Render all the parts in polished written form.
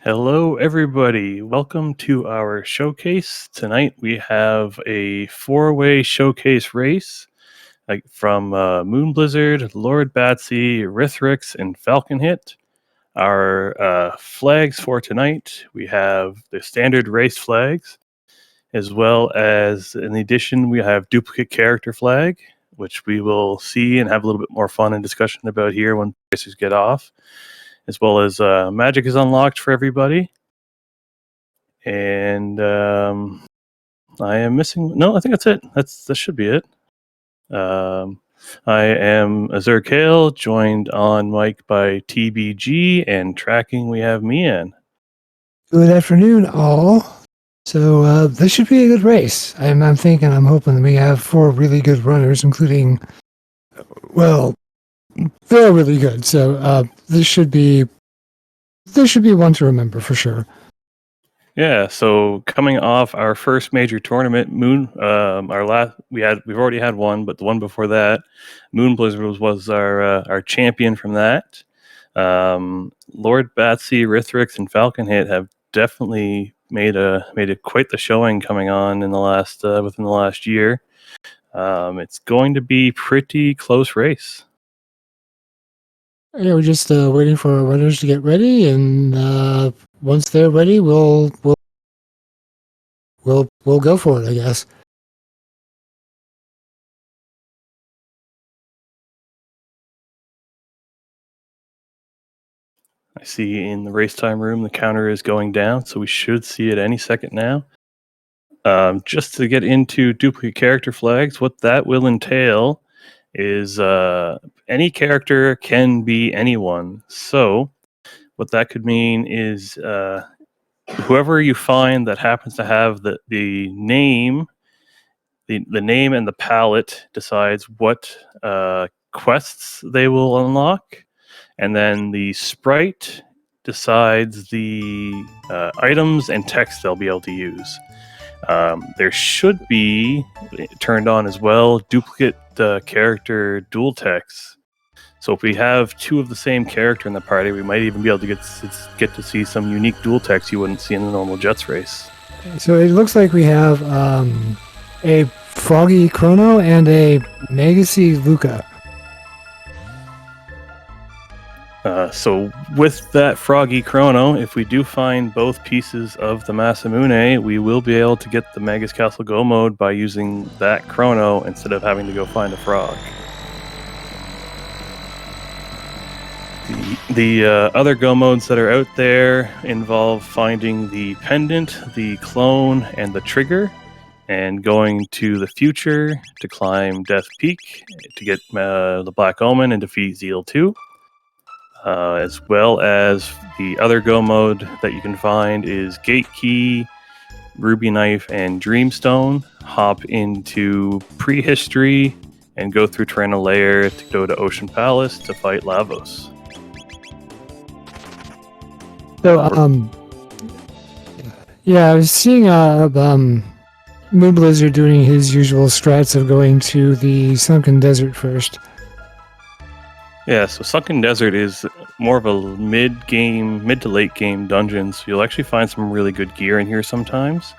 Hello, everybody. Welcome to our showcase. Tonight we have a four-way showcase race from moonblizzard, lordbatsy, Rythyrix, and FalconHit. Our flags for tonight, we have the standard race flags, as well as, in addition, we have duplicate character flag, which we will see and have a little bit more fun and discussion about here when racers get off, as well as magic is unlocked for everybody. And I am missing. No, I think that's it. That should be it. I am Azur Kale, joined on mic by TBG, and tracking we have Mian. Good afternoon, all. So this should be a good race. I'm hoping that we have four really good runners, including, well, they're really good. So this should be one to remember for sure. Yeah, so coming off our first major tournament, we've already had one, but the one before that, moonblizzard was our champion from that. lordbatsy, Rythyrix, and FalconHit have definitely made it quite the showing coming on in the last within the last year. It's going to be pretty close race. Yeah, we're just waiting for our runners to get ready, and once they're ready, we'll go for it, I guess. I see in the race time room the counter is going down, so we should see it any second now. Just to get into duplicate character flags, what that will entail is any character can be anyone. So what that could mean is whoever you find that happens to have the name, the name and the palette decides what quests they will unlock, and then the sprite decides the items and text they'll be able to use. There should be turned on as well duplicate character dual text. So if we have two of the same character in the party, we might even be able to get to see some unique dual text you wouldn't see in the normal Jets race. So it looks like we have a Froggy Chrono and a Megacy Luca. So with that Froggy Chrono, if we do find both pieces of the Masamune, we will be able to get the Magus Castle Go mode by using that Chrono instead of having to go find a frog. The other Go modes that are out there involve finding the pendant, the clone, and the trigger, and going to the future to climb Death Peak to get the Black Omen and defeat Zeal 2. As well as the other Go mode that you can find is Gate Key, Ruby Knife, and Dreamstone. Hop into Prehistory and go through Tyranno Lair to go to Ocean Palace to fight Lavos. So, yeah, I was seeing moonblizzard doing his usual strats of going to the Sunken Desert first. Yeah, so Sunken Desert is more of a mid to late game dungeon, so you'll actually find some really good gear in here sometimes.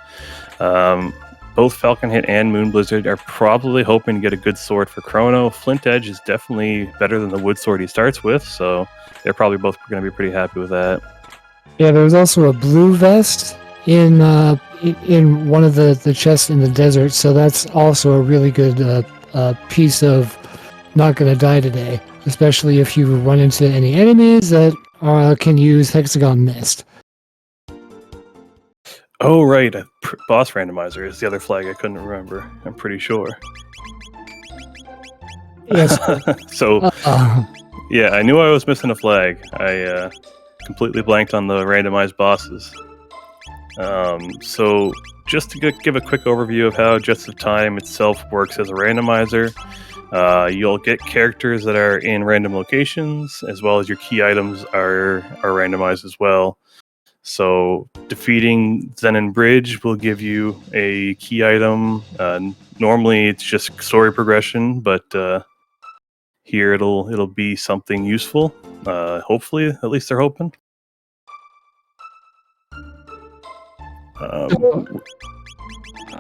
Both FalconHit and moonblizzard are probably hoping to get a good sword for Chrono. Flint Edge is definitely better than the wood sword he starts with, so they're probably both going to be pretty happy with that. Yeah, there was also a blue vest in one of the chests in the desert, so that's also a really good piece of not going to die today, especially if you run into any enemies that can use Hexagon Mist. Oh, right. Boss Randomizer is the other flag I couldn't remember. I'm pretty sure. Yes. So, yeah, I knew I was missing a flag. I completely blanked on the randomized bosses. So, just to give a quick overview of how Jets of Time itself works as a randomizer, you'll get characters that are in random locations, as well as your key items are randomized as well. So defeating Zenon Bridge will give you a key item. Normally it's just story progression, but here it'll be something useful. Hopefully, at least they're hoping.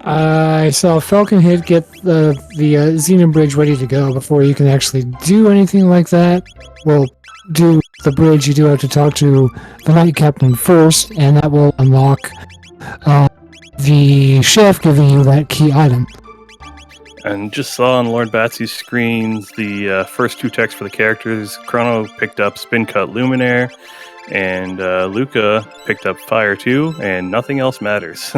I saw FalconHit get the Xenon bridge ready to go before you can actually do anything like that. Well, do the bridge, you do have to talk to the Knight Captain first, and that will unlock the chef giving you that key item. And just saw on lordbatsy's screens the first two texts for the characters. Chrono picked up Spin Cut Luminaire, and Luca picked up Fire 2, and nothing else matters.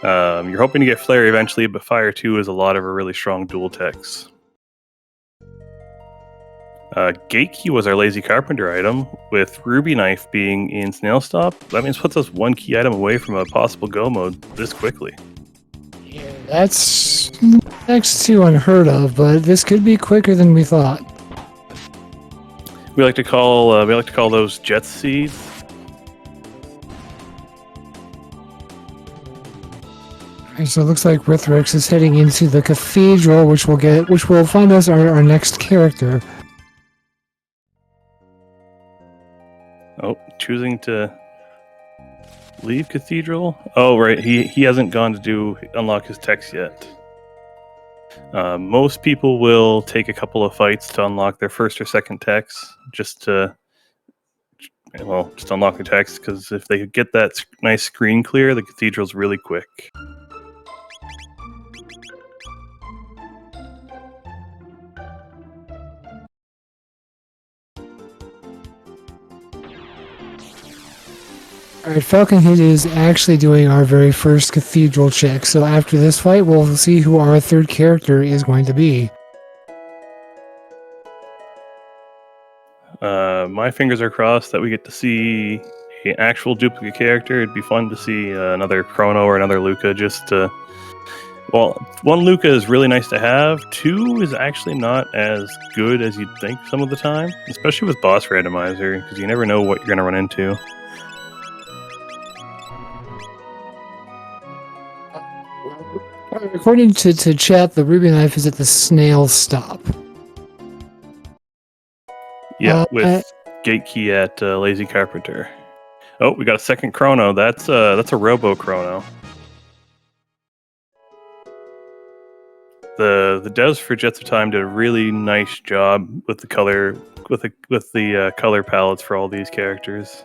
You're hoping to get Flare eventually, but Fire 2 is a lot of a really strong dual techs. Gate Key was our Lazy Carpenter item, with Ruby Knife being in Snail Stop. That means puts us one key item away from a possible go mode this quickly. Yeah, that's next to unheard of, but this could be quicker than we thought. We like to call those Jet Seeds. Alright, so it looks like Rythyrix is heading into the cathedral, which will find us our next character. Oh, choosing to leave Cathedral? Oh, right. He hasn't gone to unlock his techs yet. Most people will take a couple of fights to unlock their first or second techs, just unlock the techs, because if they get that nice screen clear, the Cathedral's really quick. Alright, FalconHit is actually doing our very first cathedral check, so after this fight, we'll see who our third character is going to be. My fingers are crossed that we get to see an actual duplicate character. It'd be fun to see another Chrono or another Luca, one Luca is really nice to have. Two is actually not as good as you'd think some of the time, especially with boss randomizer, because you never know what you're going to run into. According to chat, the Ruby Knife is at the Snail Stop. Yeah, with Gate Key at Lazy Carpenter. Oh, we got a second Chrono. That's a Robo Chrono. The devs for Jets of Time did a really nice job with the color color palettes for all these characters.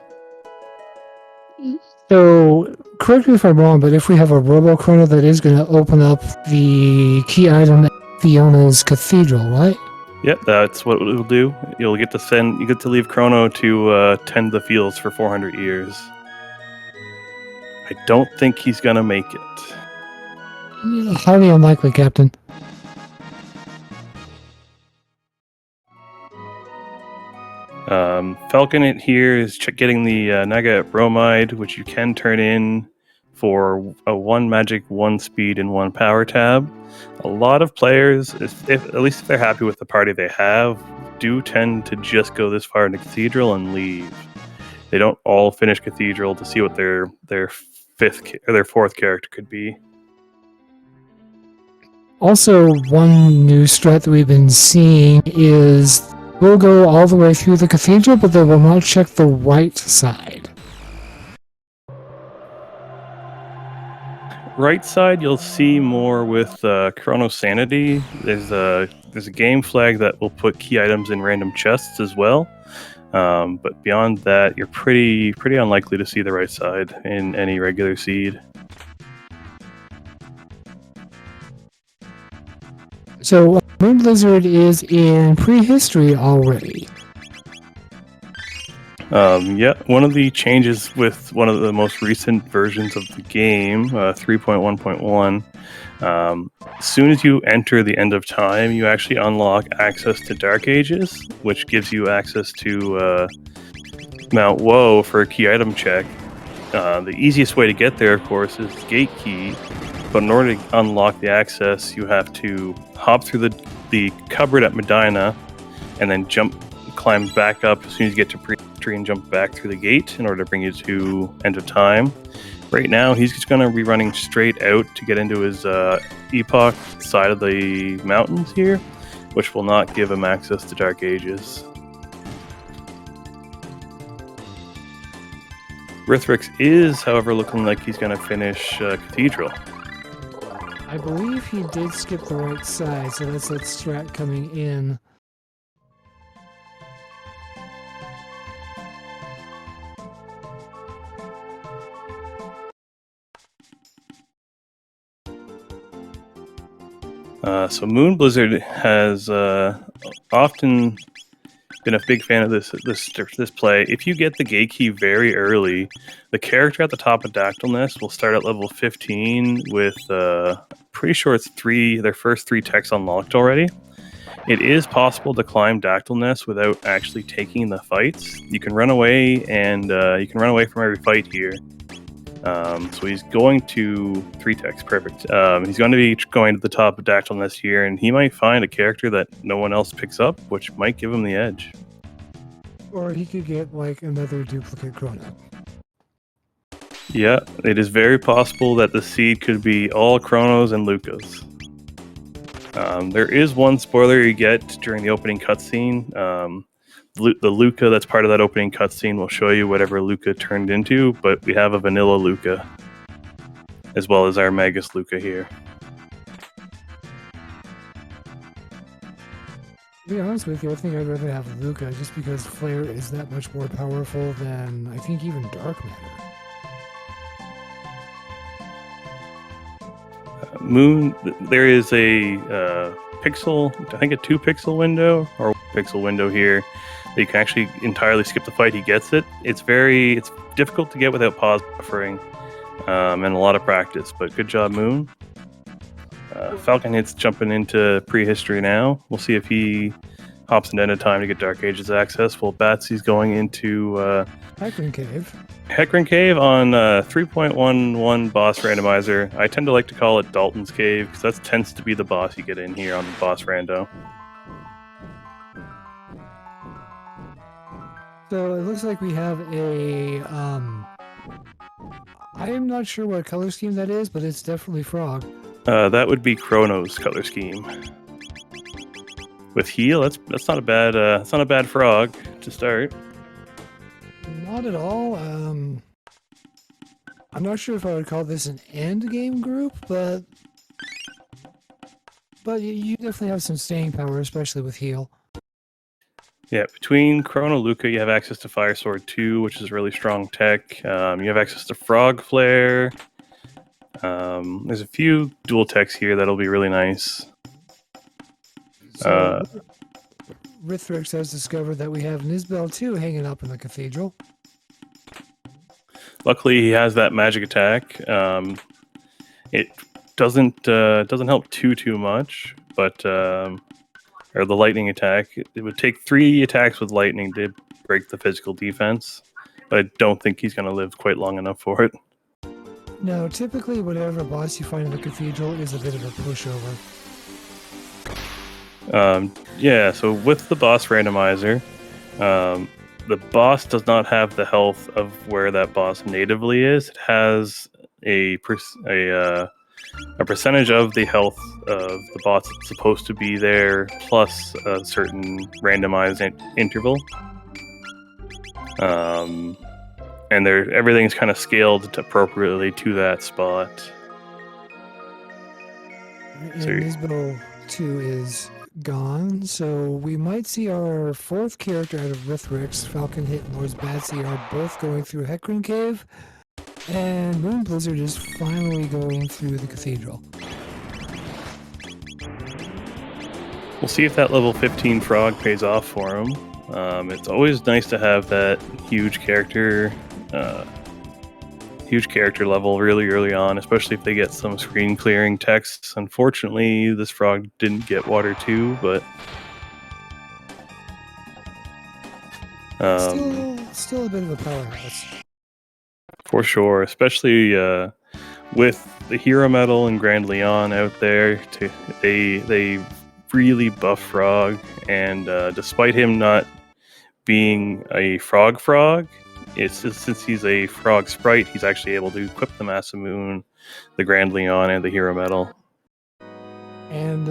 So, correct me if I'm wrong, but if we have a Robo Chrono, that is going to open up the key item at Fiona's Cathedral, right? Yep, that's what it will do. You get to leave Chrono to tend the fields for 400 years. I don't think he's gonna make it. Highly unlikely, Captain. FalconHit here is getting the Naga Bromide, which you can turn in for a 1 magic, 1 speed, and 1 power tab. A lot of players, at least if they're happy with the party they have, do tend to just go this far into Cathedral and leave. They don't all finish Cathedral to see what their fourth character could be. Also, one new strat that we've been seeing is we'll go all the way through the Cathedral, but they will not check the right side. Right side, you'll see more with Chrono Sanity. There's a game flag that will put key items in random chests as well. But beyond that, you're pretty unlikely to see the right side in any regular seed. So, moonblizzard is in prehistory already. Yeah, one of the changes with one of the most recent versions of the game, 3.1.1, as soon as you enter the end of time, you actually unlock access to Dark Ages, which gives you access to Mount Woe for a key item check. The easiest way to get there, of course, is Gate Key, but in order to unlock the access, you have to hop through the cupboard at Medina, and then climb back up as soon as you get to pre-history and jump back through the gate in order to bring you to end of time. Right now, he's just going to be running straight out to get into his Epoch side of the mountains here, which will not give him access to Dark Ages. Rythyrix is, however, looking like he's going to finish Cathedral. I believe he did skip the right side, so that's that strat coming in. So moonblizzard has often been a big fan of this play. If you get the gate key very early, the character at the top of Dactyl Nest will start at level 15 with pretty sure it's their first 3 techs unlocked already. It is possible to climb Dactyl Nest without actually taking the fights. You can run away, and you can run away from every fight here. So he's going to 3 techs, perfect. He's going to be going to the top of Dactyl Nest here, and he might find a character that no one else picks up, which might give him the edge. Or he could get like another duplicate Chrono. Yeah, it is very possible that the seed could be all Chronos and Lukas. There is one spoiler you get during the opening cutscene. The Luca that's part of that opening cutscene will show you whatever Luca turned into, but we have a vanilla Luca, as well as our Magus Luca here. To be honest with you, I think I'd rather have Luca just because Flare is that much more powerful than, I think, even Dark Matter. There is a pixel, I think a 2 pixel window or 1 pixel window here. You can actually entirely skip the fight. He gets it. It's difficult to get without pause buffering and a lot of practice, but good job, Moon. FalconHit's jumping into prehistory now. We'll see if he hops into end of time to get Dark Ages access, while Batsy's going into Hecarim Cave. Hecarim Cave on 3.11 boss randomizer. I tend to like to call it Dalton's Cave because that tends to be the boss you get in here on the boss rando. So it looks like we have a, I am not sure what color scheme that is, but it's definitely frog. That would be Chrono's color scheme. With heal, that's not a bad frog to start. Not at all. I'm not sure if I would call this an end game group, but you definitely have some staying power, especially with heal. Yeah, between Chrono Luca, you have access to Fire Sword 2, which is a really strong tech. You have access to Frog Flare. There's a few dual techs here that'll be really nice. So, Rythyrix has discovered that we have Nizbel 2 hanging up in the cathedral. Luckily, he has that magic attack. It doesn't help too much, but or the lightning attack. It would take 3 attacks with lightning to break the physical defense, but I don't think he's going to live quite long enough for it. No, typically whatever boss you find in the cathedral is a bit of a pushover. Yeah, so with the boss randomizer, the boss does not have the health of where that boss natively is. It has a percentage of the health of the boss that's supposed to be there, plus a certain randomized interval. And everything's kind of scaled appropriately to that spot. And Nizbel 2 is gone, so we might see our 4th character out of Rythyrix, FalconHit, and lordbatsy are both going through Hecarim Cave, and moonblizzard is finally going through the cathedral. We'll see if that level 15 frog pays off for him. It's always nice to have that huge character level really early on, especially if they get some screen clearing texts. Unfortunately, this frog didn't get water 2, but still a bit of a powerhouse. For sure, especially with the Hero Metal and Grand Leon out there. They really buff Frog, and despite him not being a frog, since he's a frog sprite, he's actually able to equip the Masamune, the Grand Leon, and the Hero Metal. And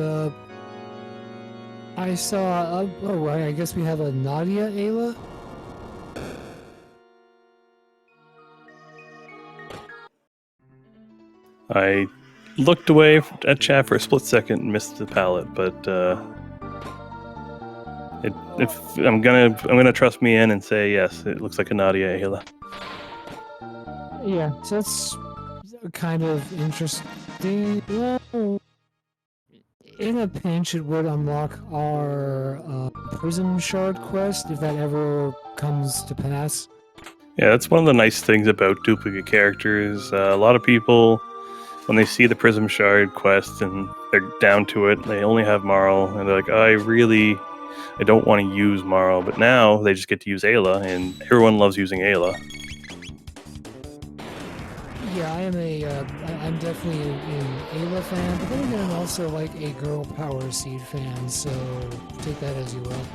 I saw, I guess we have a Nadia Ayla. I looked away at chat for a split second and missed the palette, but if I'm gonna trust me in and say yes, it looks like a Nadia Ayla. Yeah, so that's kind of interesting. Well, in a pinch, it would unlock our Prism Shard quest if that ever comes to pass. Yeah, that's one of the nice things about duplicate characters. A lot of people, when they see the Prism Shard quest and they're down to it, they only have Marl, and they're like, I don't want to use Marl. But now they just get to use Ayla, and everyone loves using Ayla. Yeah, I'm definitely an Ayla fan, but then again, I'm also like a Girl Power Seed fan, so take that as you will.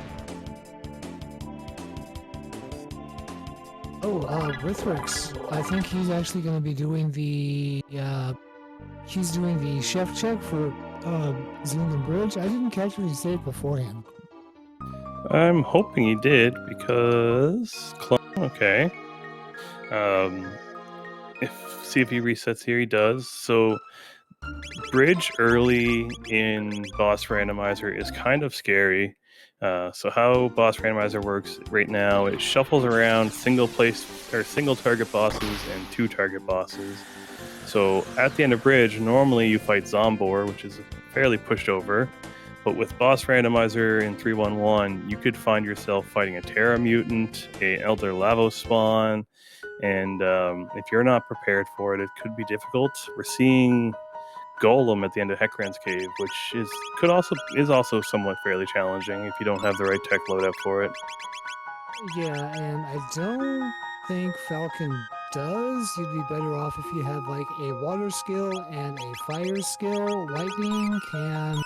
Oh, Rythyrix. I think he's actually going to be doing the chef check for Zealand Bridge. I didn't catch what he said beforehand. I'm hoping he did because okay. See if he resets here. He does. So bridge early in boss randomizer is kind of scary. So how boss randomizer works right now, it shuffles around single target bosses and 2 target bosses. So at the end of bridge, normally you fight Zombor, which is fairly pushed over. But with boss randomizer in 311, you could find yourself fighting a Terra mutant, an Elder Lavos spawn, and if you're not prepared for it, it could be difficult. We're seeing Golem at the end of Hecarim's Cave, which is also somewhat fairly challenging if you don't have the right tech loadout for it. Yeah, and I don't think Falcon does. You'd be better off if you have like a water skill and a fire skill. Lightning can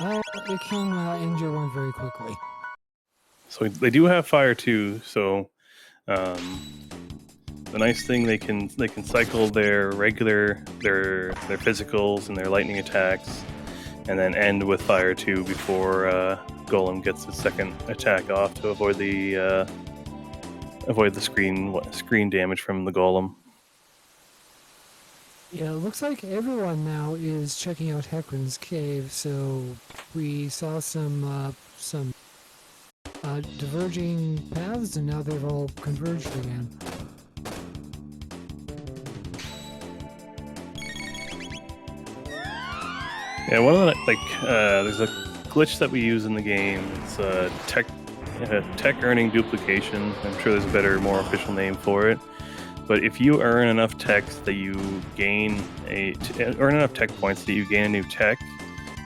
it can end your run very quickly. So they do have fire too. So the nice thing, they can cycle their physicals and their lightning attacks, and then end with fire too before Golem gets his second attack off to avoid the screen damage from the Golem. Yeah, it looks like everyone now is checking out Hecarim's Cave. So we saw some diverging paths, and now they've all converged again. Yeah, one of the there's a glitch that we use in the game. It's tech earning duplication. I'm sure there's a better, more official name for it. But if you earn enough techs that you gain earn enough tech points that you gain a new tech,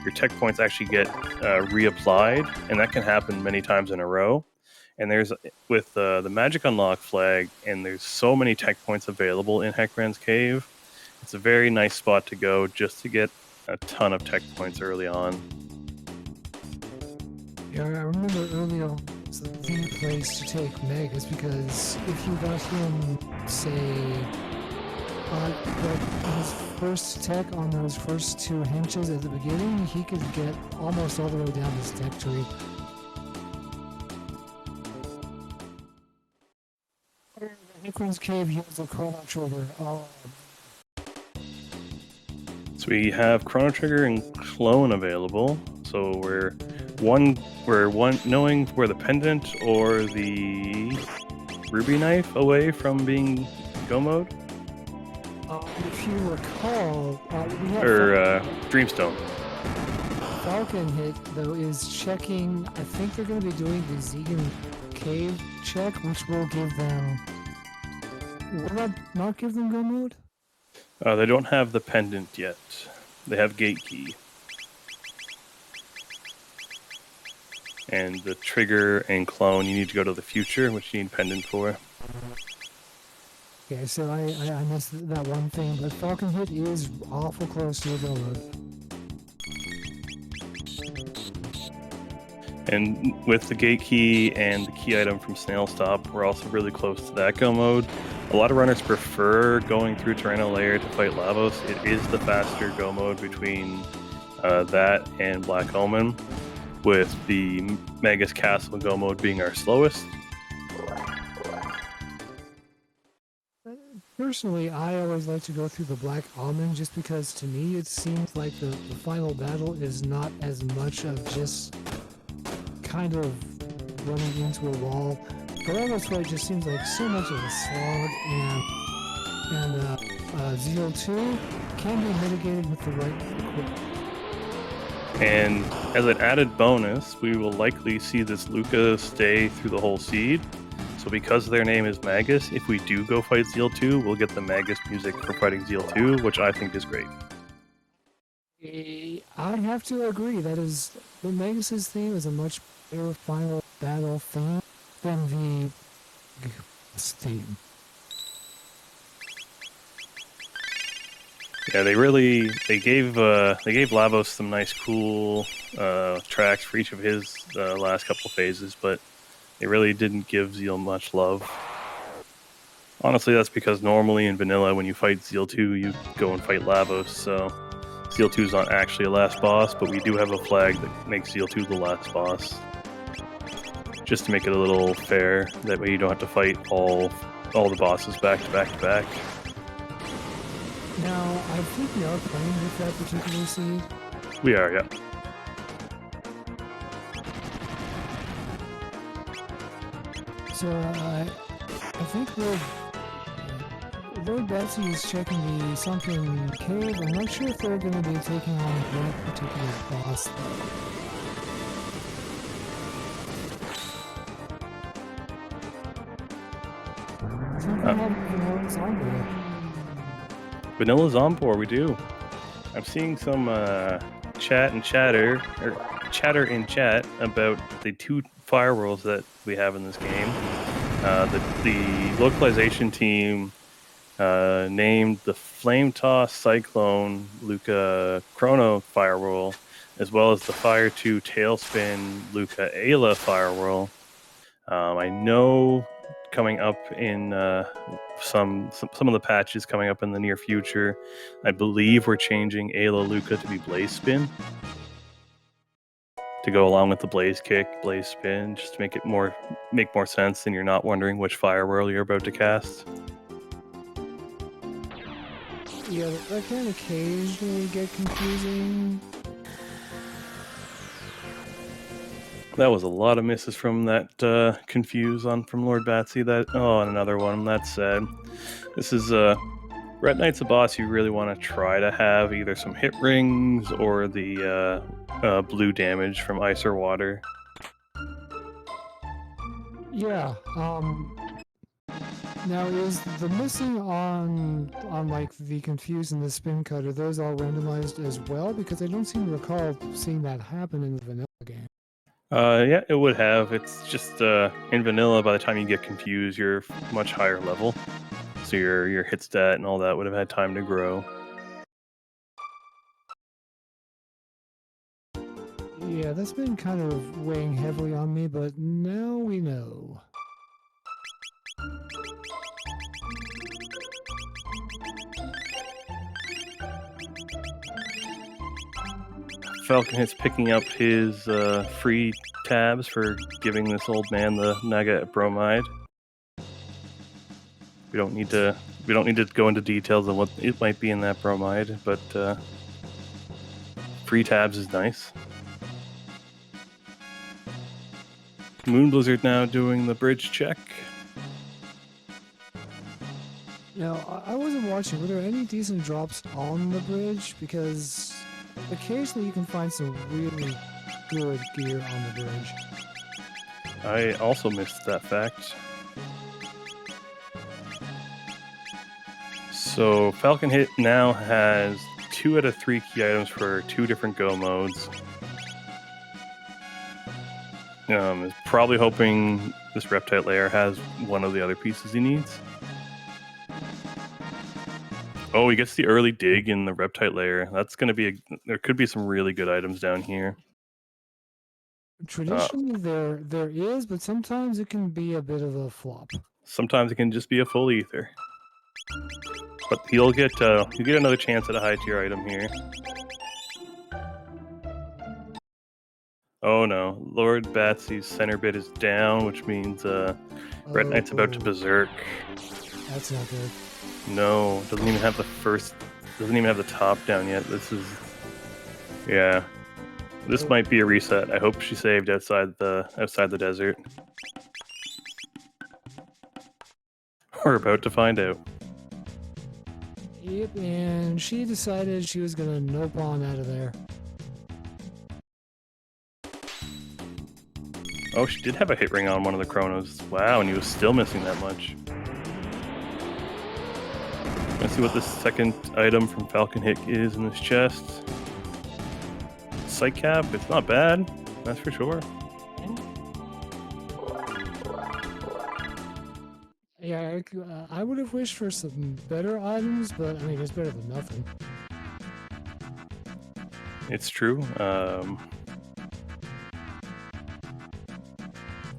your tech points actually get reapplied, and that can happen many times in a row. And there's with the magic unlock flag, and there's so many tech points available in Hecarim's Cave. It's a very nice spot to go just to get a ton of tech points early on. Yeah, I remember early on was the place to take Meg is because if you got him, say, his first tech on those first 2 hinges at the beginning, he could get almost all the way down his tech tree. Hecarim's Cave uses a Chrono Trigger. So we have Chrono Trigger and Clone available. So we're knowing where the pendant or the ruby knife away from being go mode. If you recall, we have Dreamstone. FalconHit though is checking. I think they're going to be doing the Zegan Cave check, which will give them. Will that not give them go mode? They don't have the pendant yet. They have gate key. And the trigger and clone, you need to go to the future, which you need pendant for. Okay, so I missed that one thing, but FalconHit is awful close to a go mode. And with the gate key and the key item from Snail Stop, we're also really close to that go mode. A lot of runners prefer going through Tyranno Lair to fight Lavos. It is the faster go mode between that and Black Omen, with the Magus Castle go mode being our slowest. Personally, I always like to go through the Black Almond just because to me it seems like the final battle is not as much of just kind of running into a wall. Galactus fight just seems like so much of a slog, and Zeal 2 can be mitigated with the right equipment. And as an added bonus, we will likely see this Luca stay through the whole seed. So because their name is Magus, if we do go fight Zeal 2, we'll get the Magus music for fighting Zeal 2, which I think is great. I have to agree. That is, the Magus' theme is a much better final battle theme than the theme. Yeah, they gave Lavos some nice cool tracks for each of his last couple phases, but they really didn't give Zeal much love. Honestly, that's because normally in vanilla, when you fight Zeal 2, you go and fight Lavos, so Zeal 2 is not actually a last boss, but we do have a flag that makes Zeal 2 the last boss. Just to make it a little fair, that way you don't have to fight all the bosses back to back to back. Now, I think we are playing with that particular seed. We are, yeah. So, I think lordbatsy is checking the sunken cave. I'm not sure if they're going to be taking on that particular boss, though. Vanilla Zombor, we do. I'm seeing some chatter in chat about the 2 firewalls that we have in this game. The localization team named the Flame Toss Cyclone Luca Chrono firewall, as well as the Fire 2 Tailspin Luca Ayla firewall. I know coming up in some of the patches coming up in the near future, I believe we're changing Ayla Luca to be Blaze Spin to go along with the Blaze Kick, Blaze Spin, just to make more sense, and you're not wondering which firewall you're about to cast. Yeah, that can occasionally get confusing. That was a lot of misses from that confuse from lordbatsy. And another one. That's sad. This is Red Knight's a boss you really want to try to have either some hit rings or the blue damage from ice or water. Yeah. Now, is the missing on like the confuse and the spin cut, are those all randomized as well? Because I don't seem to recall seeing that happen in the vanilla game. Yeah, it would have. It's just in vanilla, by the time you get confused, you're much higher level, so your hit stat and all that would have had time to grow. Yeah, that's been kind of weighing heavily on me, but now we know. FalconHit's picking up his free tabs for giving this old man the Naga bromide. We don't need to go into details of what it might be in that bromide, but free tabs is nice. moonblizzard now doing the bridge check. Now, I wasn't watching. Were there any decent drops on the bridge? Because occasionally you can find some really good gear on the bridge. I also missed that fact. So FalconHit now has 2 out of 3 key items for 2 different go modes. Is probably hoping this Reptite layer has one of the other pieces he needs. Oh, he gets the early dig in the Reptite layer. That's going to be there could be some really good items down here. Traditionally, there is, but sometimes it can be a bit of a flop. Sometimes it can just be a full ether. But he'll get another chance at a high tier item here. Oh no, lordbatsy's center bit is down, which means Red Knight's about to berserk. That's not good. No, doesn't even have the first. Doesn't even have the top down yet. This is. Yeah. This might be a reset. I hope she saved outside the desert. We're about to find out. Yep, and she decided she was gonna nope on out of there. Oh, she did have a hit ring on one of the Chronos. Wow, and he was still missing that much. Let's see what the second item from FalconHit is in this chest. Sight cap, it's not bad, that's for sure. Yeah, I would have wished for some better items, but I mean, it's better than nothing. It's true.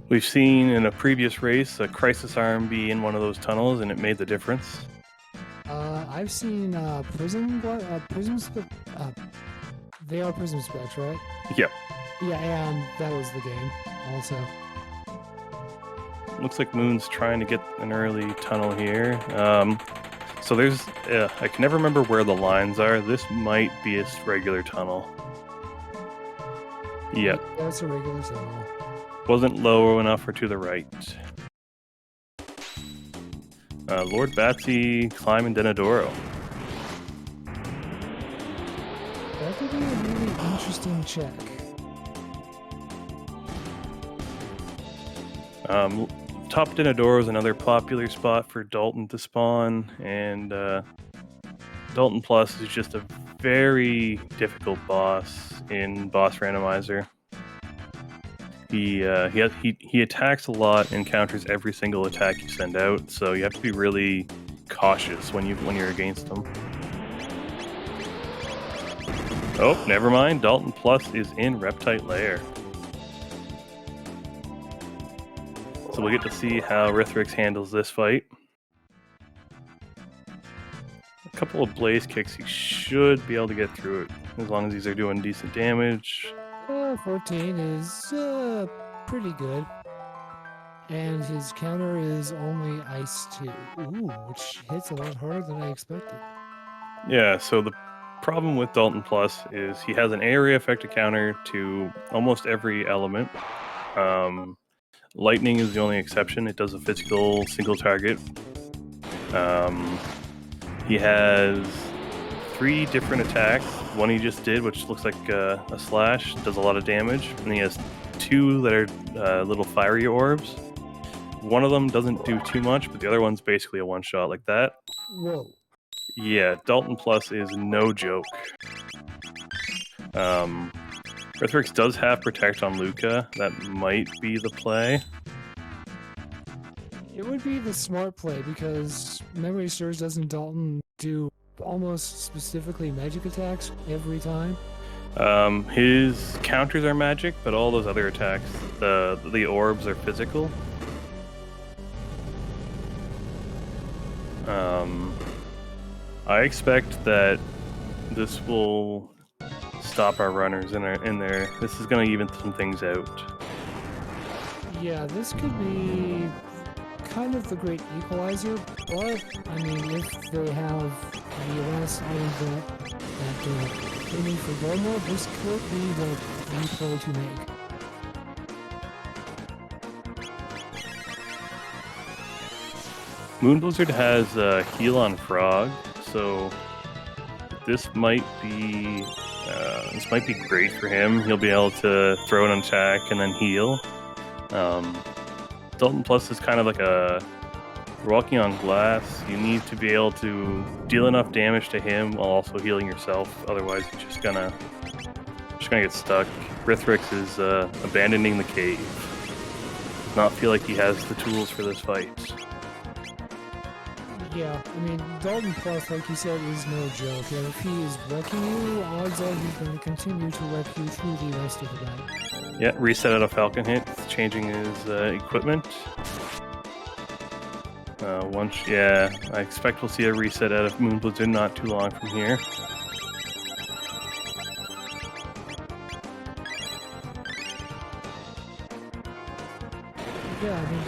We've seen in a previous race a Crisis Arm be in one of those tunnels, and it made the difference. I've seen prism they are prism specs, right? Yep. Yeah, and that was the game also. Looks like Moon's trying to get an early tunnel here. So there's, I can never remember where the lines are. This might be a regular tunnel. Yep. That's a regular tunnel. Wasn't low enough or to the right. Lordbatsy climbing Denadoro. That could be a really interesting check. Top Denadoro is another popular spot for Dalton to spawn, and Dalton Plus is just a very difficult boss in Boss Randomizer. He attacks a lot and counters every single attack you send out, so you have to be really cautious when you're against him. Oh, never mind. Dalton Plus is in Reptite Lair. So we'll get to see how Rythyrix handles this fight. A couple of blaze kicks, he should be able to get through it, as long as these are doing decent damage. 14 is pretty good. And his counter is only Ice 2. Ooh, which hits a lot harder than I expected. Yeah, so the problem with Dalton Plus is he has an area affected counter to almost every element. Lightning is the only exception. It does a physical single target. He has 3 different attacks. One he just did, which looks like a slash, does a lot of damage. And he has 2 that are little fiery orbs. One of them doesn't do too much, but the other one's basically a one-shot like that. Whoa. Yeah, Dalton Plus is no joke. Rythyrix does have Protect on Luca. That might be the play. It would be the smart play because memory serves, doesn't Dalton do almost specifically magic attacks every time? His counters are magic, but all those other attacks, the orbs are physical. I expect that this will stop our runners in there. This is going to even some things out. Yeah, this could be kind of the great equalizer, but I mean, if they have the last item that they need for gold mode, this could be the play to make. Moonblizzard has heal on Frog, so this might be great for him. He'll be able to throw an attack and then heal. Dalton Plus is kind of like a walking on glass. You need to be able to deal enough damage to him while also healing yourself. Otherwise, you're just gonna get stuck. Rythyrix is abandoning the cave. Does not feel like he has the tools for this fight. Yeah, I mean, Dalton Plus, like you said, is no joke. And if he is wrecking you, odds are he's going to continue to wreck you through the rest of the night. Yeah, reset out of FalconHit, changing his equipment. Yeah, I expect we'll see a reset out of Moonblizzard not too long from here. Yeah, I mean,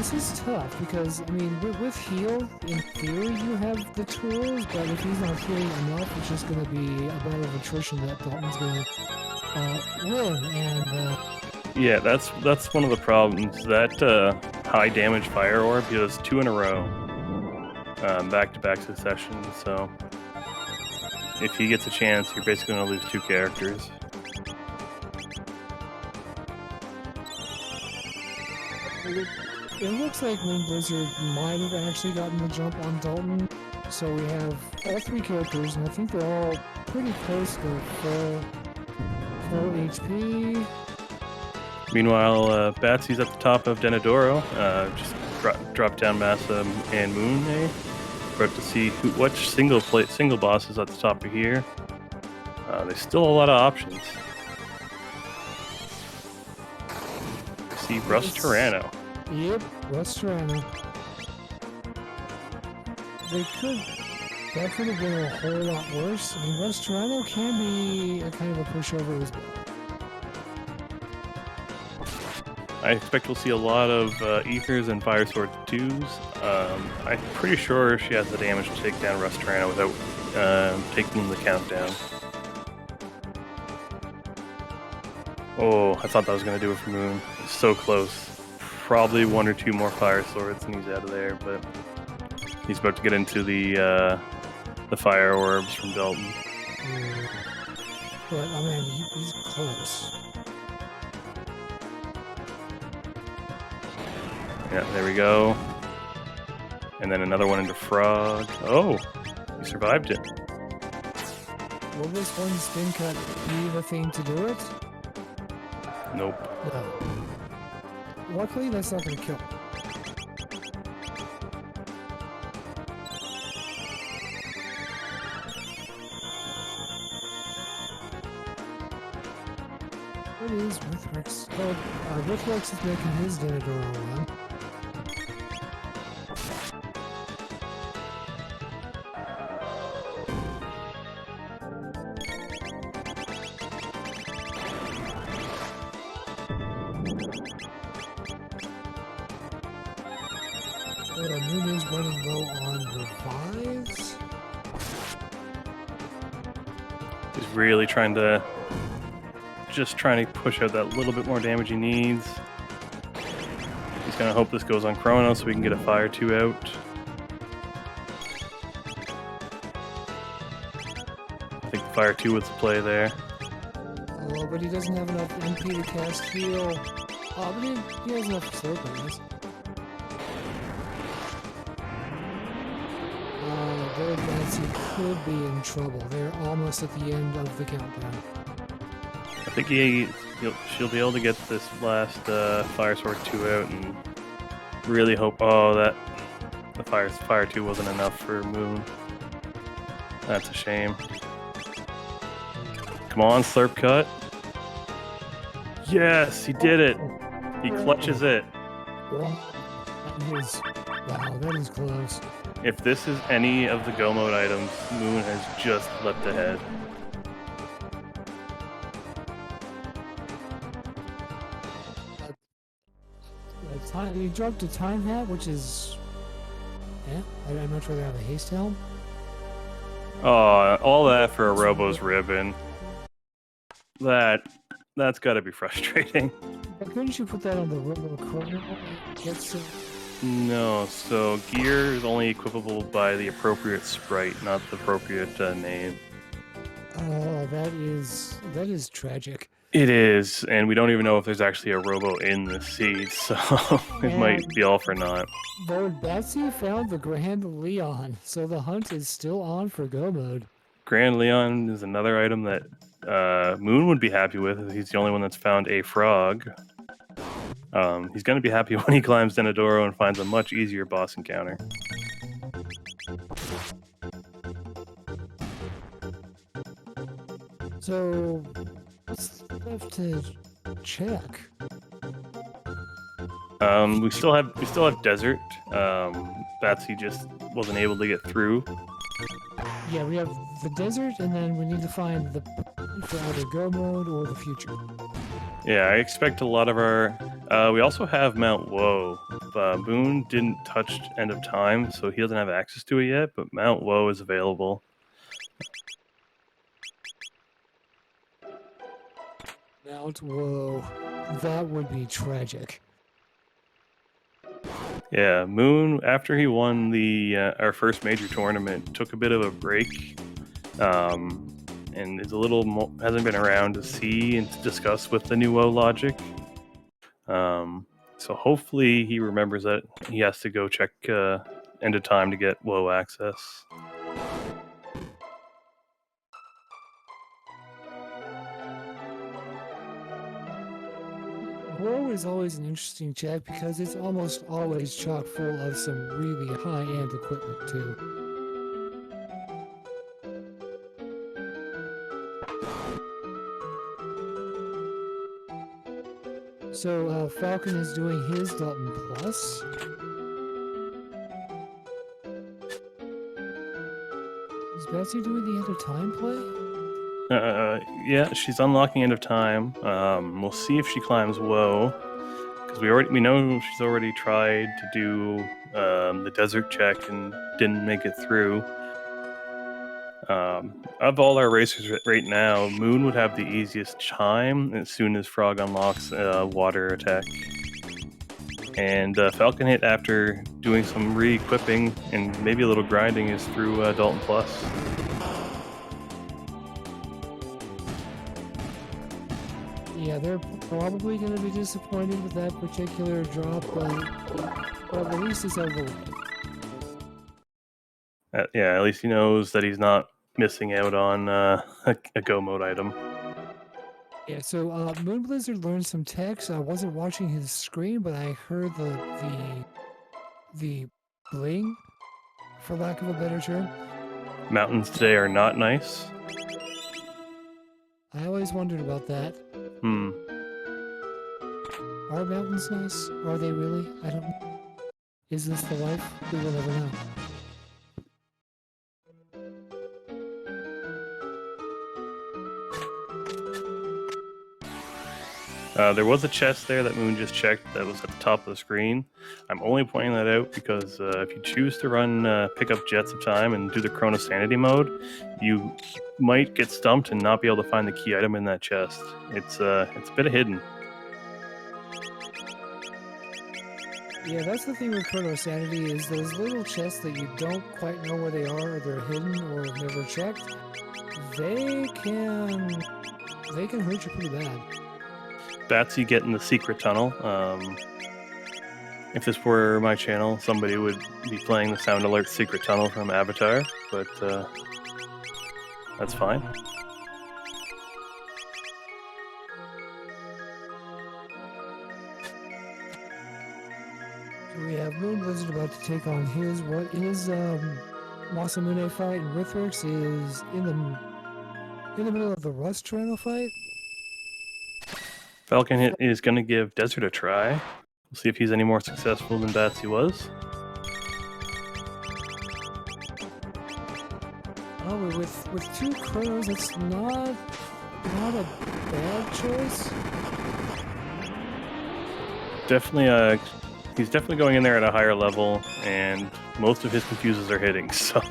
this is tough because, I mean, with heal, in theory, you have the tools, but if he's not healing enough, it's just going to be a battle of attrition that Dalton's going to win. And yeah, that's one of the problems. That high damage fire orb, he does 2 in a row, back-to-back succession. So if he gets a chance, you're basically going to lose 2 characters. It looks like moonblizzard might have actually gotten the jump on Dalton. So we have all 3 characters, and I think they're all pretty close to full HP. Meanwhile, Batsy's at the top of Denadoro. Just drop down Massa and Moon. We're about to see which single boss is at the top of here. There's still a lot of options. See Rust Tyranno. Yep, Rust Tyranno. That could have been a whole lot worse. I mean, Rust Tyranno can be a kind of a pushover as well. I expect we'll see a lot of Ethers and Fire Sword 2s. I'm pretty sure she has the damage to take down Rust Tyranno without taking the countdown. Oh, I thought that was going to do it for Moon. It's so close. Probably 1 or 2 more Fire Swords and he's out of there, but he's about to get into the Fire Orbs from Dalton. But, I mean, he's close. Yeah, there we go. And then another one into Frog. Oh, he survived it. Will this one spin cut be the thing to do it? Nope. No. Luckily, that's not going to kill him. What is Rythyrix? Oh, Rythyrix is making his Denadoro run. Moon is running low on revives. He's really trying to push out that little bit more damage he needs. He's gonna hope this goes on Chrono so we can get a Fire 2 out. I think Fire 2 was the play there. Oh, but he doesn't have enough MP to cast heal. Oh, but he has enough slow burns. Lordbatsy could be in trouble. They're almost at the end of the countdown. I think she'll be able to get this last Fire Sword 2 out and really hope. Oh, that the Fire 2 wasn't enough for Moon. That's a shame. Come on, Slurp Cut. Yes, he did it. He clutches it. Wow, that is close. If this is any of the Go Mode items, Moon has just leapt ahead. He dropped a Time Hat, which is... Yeah, I'd much rather have a Haste Helm. Oh, all that for a Robo's Ribbon. That's gotta be frustrating. But couldn't you put that on the Robo Chrono? No, so gear is only equipable by the appropriate sprite, not the appropriate name. That is tragic. It is, and we don't even know if there's actually a Robo in the seed, so it might be all for naught. Lordbatsy found the Grand Leon, so the hunt is still on for Go Mode. Grand Leon is another item that Moon would be happy with. He's the only one that's found a frog. He's going to be happy when he climbs Denadoro and finds a much easier boss encounter. So, what's left to check? We still have Desert. Batsy just wasn't able to get through. Yeah, we have the Desert, and then we need to find the for either Go Mode or the future. Yeah, I expect a lot of our... we also have Mount Woe. Boone didn't touch End of Time, so he doesn't have access to it yet, but Mount Woe is available. Mount Woe. That would be tragic. Yeah, Moon, after he won the our first major tournament, took a bit of a break, and is a little hasn't been around to see and to discuss with the new Woe logic. So hopefully he remembers that he has to go check End of Time to get Woe access. Woe is always an interesting check because it's almost always chock full of some really high-end equipment too. So Falcon is doing his Dalton Plus. Is Betsy doing the End of Time play? Yeah, she's unlocking End of Time. We'll see if she climbs Woe, because we know she's already tried to do the desert check and didn't make it through. Of all our racers right now, Moon would have the easiest time as soon as Frog unlocks water attack. And FalconHit, after doing some re-equipping and maybe a little grinding, is through Dalton Plus. Yeah, they're probably going to be disappointed with that particular drop, but at least it's over. Yeah, at least he knows that he's not missing out on a go mode item. Yeah, so moonblizzard learned some text. I wasn't watching his screen, but I heard the bling, for lack of a better term. Mountains today are not nice. I always wondered about that. Are mountains nice? Are they really? I don't know. Is this the life? We will never know. There was a chest there that Moon just checked that was at the top of the screen. I'm only pointing that out because if you choose to run pick up Jets of Time and do the Chrono Sanity mode, you might get stumped and not be able to find the key item in that chest. It's a bit of hidden. Yeah, that's the thing with Chrono Sanity is those little chests that you don't quite know where they are, or they're hidden, or have never checked. They can hurt you pretty bad. Batsy getting the secret tunnel. If this were my channel, somebody would be playing the Sound Alert secret tunnel from Avatar, but that's fine. So we have moonblizzard about to take on his Masamune fight, and Rythyrix is in the middle of the Rust Chrono fight. FalconHit is going to give Desert a try. We'll see if he's any more successful than Batsy was. Oh, with two Chronos, it's not a bad choice. Definitely, he's definitely going in there at a higher level, and most of his confuses are hitting. So,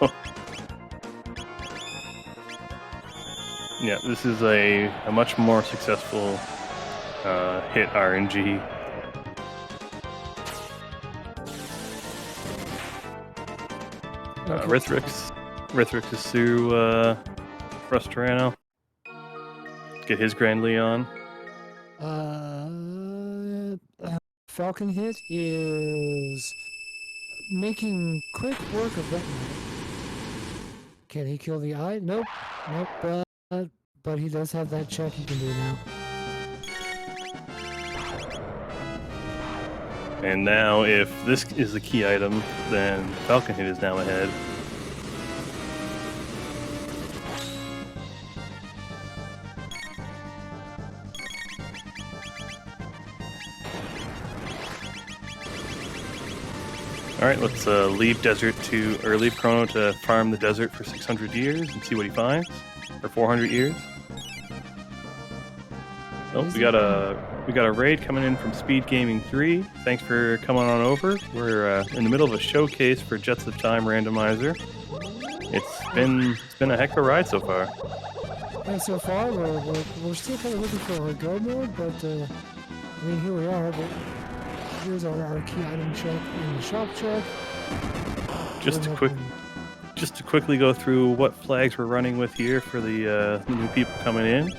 yeah, this is a much more successful hit RNG. Rythyrix is through Frustarano. Get his Grand Leon. FalconHit is making quick work of that. Can he kill the eye? Nope. But he does have that check he can do now. And now, if this is the key item, then FalconHit is now ahead. All right, let's leave leave Chrono to farm the desert for 600 years and see what he finds, or 400 years. Oh, we got We got a raid coming in from Speed Gaming 3. Thanks for coming on over. We're in the middle of a showcase for Jets of Time randomizer. It's been a heck of a ride so far. And so far, we're still kind of looking for our go mode, but I mean, here we are. But here's our key item check and the shop check. Just to quickly go through what flags we're running with here for the new people coming in.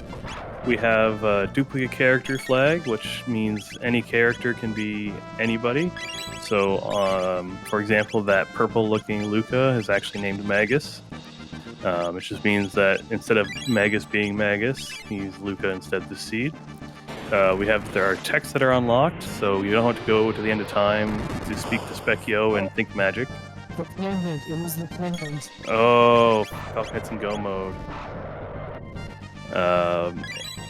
We have a duplicate character flag, which means any character can be anybody. So, for example, that purple-looking Luca is actually named Magus. Which just means that instead of Magus being Magus, he's Luca instead this seed. There are texts that are unlocked, so you don't have to go to the end of time to speak to Specchio and think magic. The pendant, it was the pendant. Oh, FalconHit's in go mode.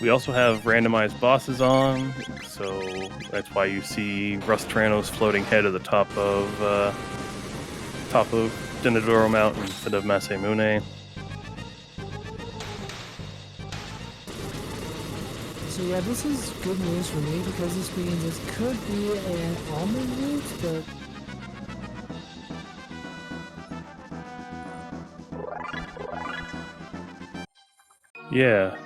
We also have randomized bosses on, so that's why you see Rythyrix floating head at the top of Denadoro Mountain instead of Masamune. So yeah, this is good news for me because this could be an almond route, but yeah.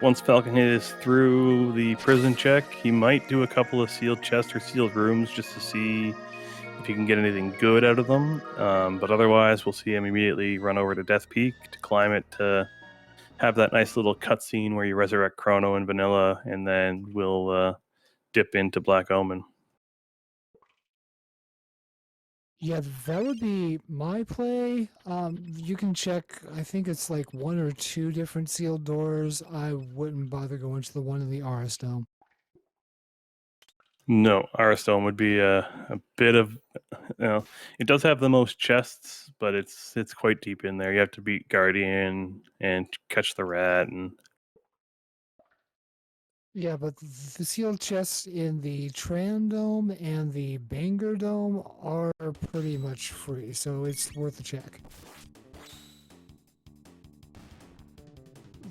Once FalconHit is through the prison check, he might do a couple of sealed chests or sealed rooms just to see if he can get anything good out of them. But otherwise, we'll see him immediately run over to Death Peak to climb it to have that nice little cutscene where you resurrect Chrono and Vanilla, and then we'll dip into Black Omen. yeah, that would be my play. You can check, I think it's like 1 or 2 different sealed doors. I wouldn't bother going to the one in the RS Dome. No, Aristone would be a bit of, it does have the most chests, but it's quite deep in there. You have to beat Guardian and catch the rat, and Yeah, but the sealed chests in the Tran Dome and the Banger Dome are pretty much free, so it's worth a check.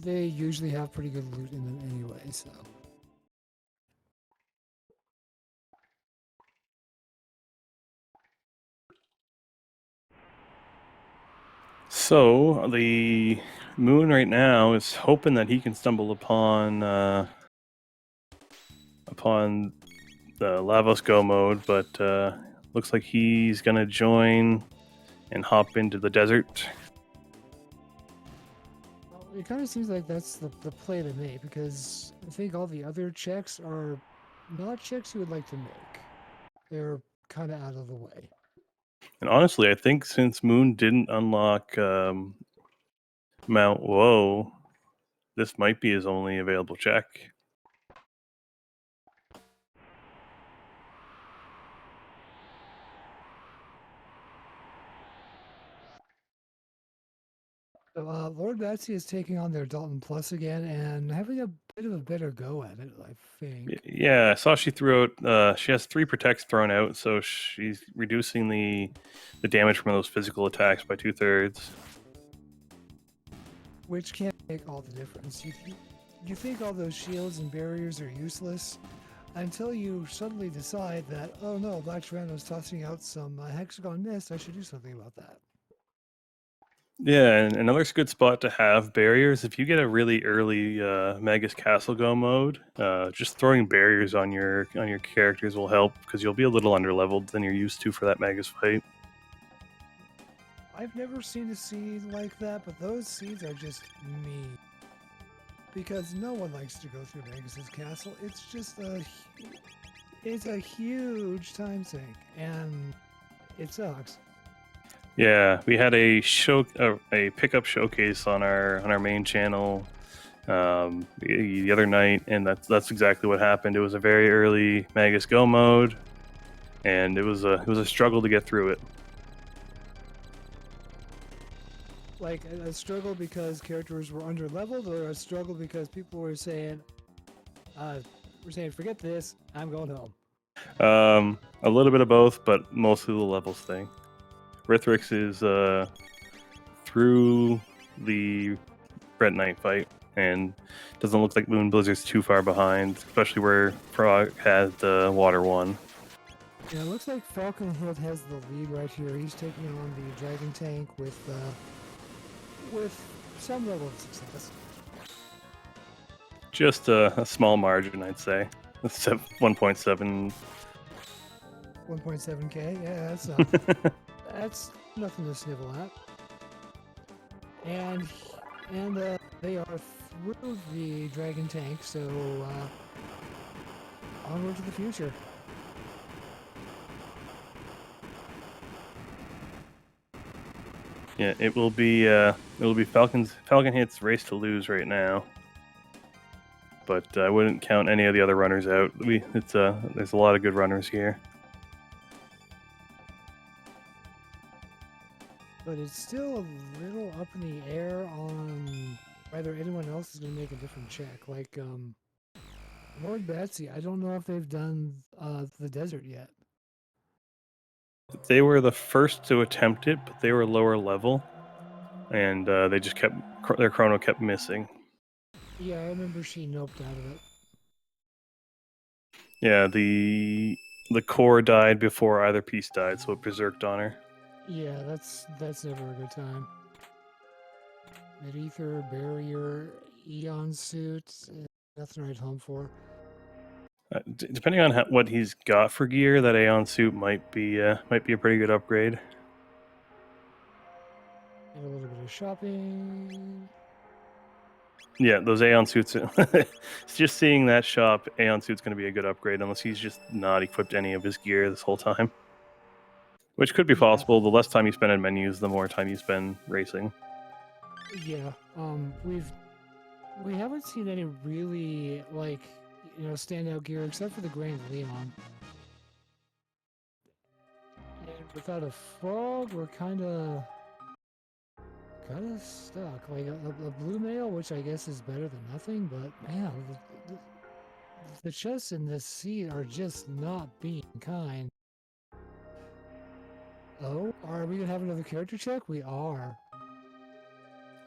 They usually have pretty good loot in them anyway, so. So the moon right now is hoping that he can stumble upon the Lavos Go mode, but looks like he's gonna join and hop into the desert. It kind of seems like that's the play to make, because I think all the other checks are not checks you would like to make. They're kind of out of the way. And honestly, I think since Moon didn't unlock Mount Woe, this might be his only available check. So, lordbatsy is taking on their Dalton Plus again and having a bit of a better go at it, I think. Yeah, I saw she threw out. She has 3 protects thrown out, so she's reducing the damage from those physical attacks by 2/3. Which can make all the difference. You think all those shields and barriers are useless until you suddenly decide that, oh no, Black Tyranno's tossing out some hexagon mist, I should do something about that. Yeah, and another good spot to have barriers. If you get a really early Magus Castle Go mode, just throwing barriers on your characters will help because you'll be a little underleveled than you're used to for that Magus fight. I've never seen a seed like that, but those seeds are just mean. Because no one likes to go through Magus's castle. It's just it's a huge time sink, and it sucks. Yeah, we had a pickup showcase on our main channel the other night, and that's exactly what happened. It was a very early Magus Go mode, and it was a struggle to get through it. Like a struggle because characters were under leveled, or a struggle because people were saying, forget this, I'm going home. A little bit of both, but mostly the levels thing. Rythyrix is through the Red Knight fight, and doesn't look like Moonblizzard's too far behind, especially where Frog has the water one. Yeah, it looks like FalconHit has the lead right here. He's taking on the Dragon Tank with some level of success. Just a small margin, I'd say. 1.7. 1.7k. Yeah, that's nothing to snivel at. And they are through the Dragon Tank, so onward to the future. Yeah, it will be FalconHit's race to lose right now. But I wouldn't count any of the other runners out. There's a lot of good runners here. But it's still a little up in the air on whether anyone else is going to make a different check. Like lordbatsy, I don't know if they've done the desert yet. They were the first to attempt it, but they were lower level, and they just their chrono kept missing. Yeah, I remember she noped out of it. Yeah, the core died before either piece died, so it berserked on her. Yeah, that's never a good time. Ether, barrier, Eon suit, nothing to write home for. Depending on what he's got for gear, that Aeon suit might be a pretty good upgrade. And a little bit of shopping. Yeah, those Aeon suits. Just seeing that shop, Aeon suit's going to be a good upgrade, unless he's just not equipped any of his gear this whole time. Which could be possible. The less time you spend in menus, the more time you spend racing. Yeah, we haven't seen any really standout gear except for the Grand Leon. And without a frog, we're kind of stuck. Like a blue mail, which I guess is better than nothing, but man, the chests in this seat are just not being kind. Oh, are we gonna have another character check? We are.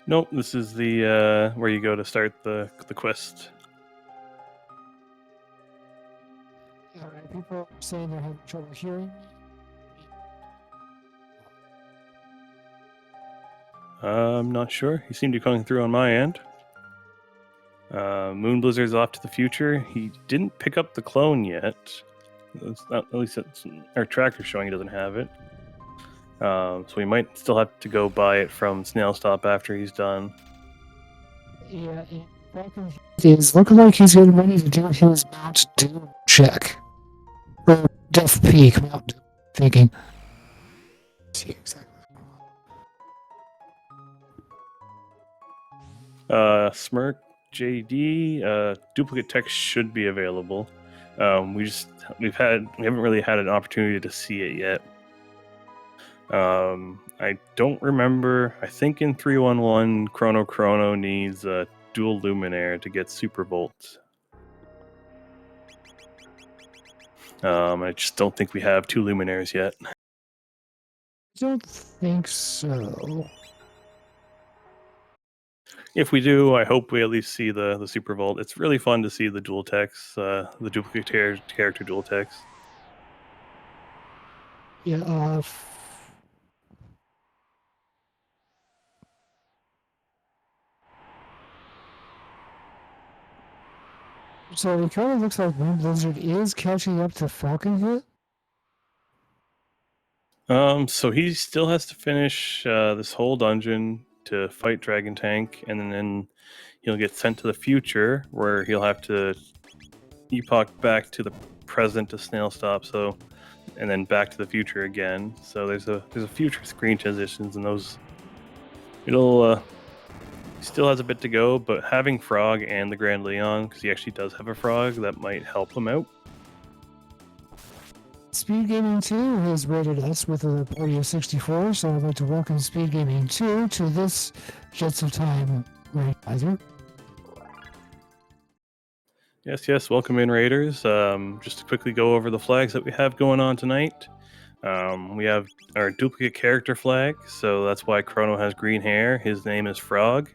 Nope, this is the where you go to start the quest. Alright, people are saying they're having trouble hearing. I'm not sure. He seemed to be coming through on my end. Moonblizzard's off to the future. He didn't pick up the clone yet. At least our tracker's showing he doesn't have it. So we might still have to go buy it from Snail Stop after he's done. Yeah, Falcon is looking like he's getting ready to do his Mount Doom check. Or Death Peak, Mount Doom, thinking. See exactly. Smirk JD, duplicate text should be available. We haven't really had an opportunity to see it yet. I don't remember. I think in 311, Chrono needs a dual luminaire to get Super Volt. I just don't think we have 2 luminaires yet. I don't think so. If we do, I hope we at least see the Super Volt. It's really fun to see the dual text, the duplicate character dual text. Yeah, so it kind of looks like Moonblizzard is catching up to FalconHit. So he still has to finish this whole dungeon to fight Dragon Tank, and then he'll get sent to the future, where he'll have to epoch back to the present to Snail Stop. And then back to the future again. So there's a future screen transitions, and those still has a bit to go. But having Frog and the Grand Leon, because he actually does have a Frog, that might help him out. Speed Gaming 2 has rated us with a party of 64, so I'd like to welcome Speed Gaming 2 to this Jets of Time randomizer. Yes, welcome in, Raiders. Just to quickly go over the flags that we have going on tonight. We have our duplicate character flag, so that's why Chrono has green hair. His name is Frog.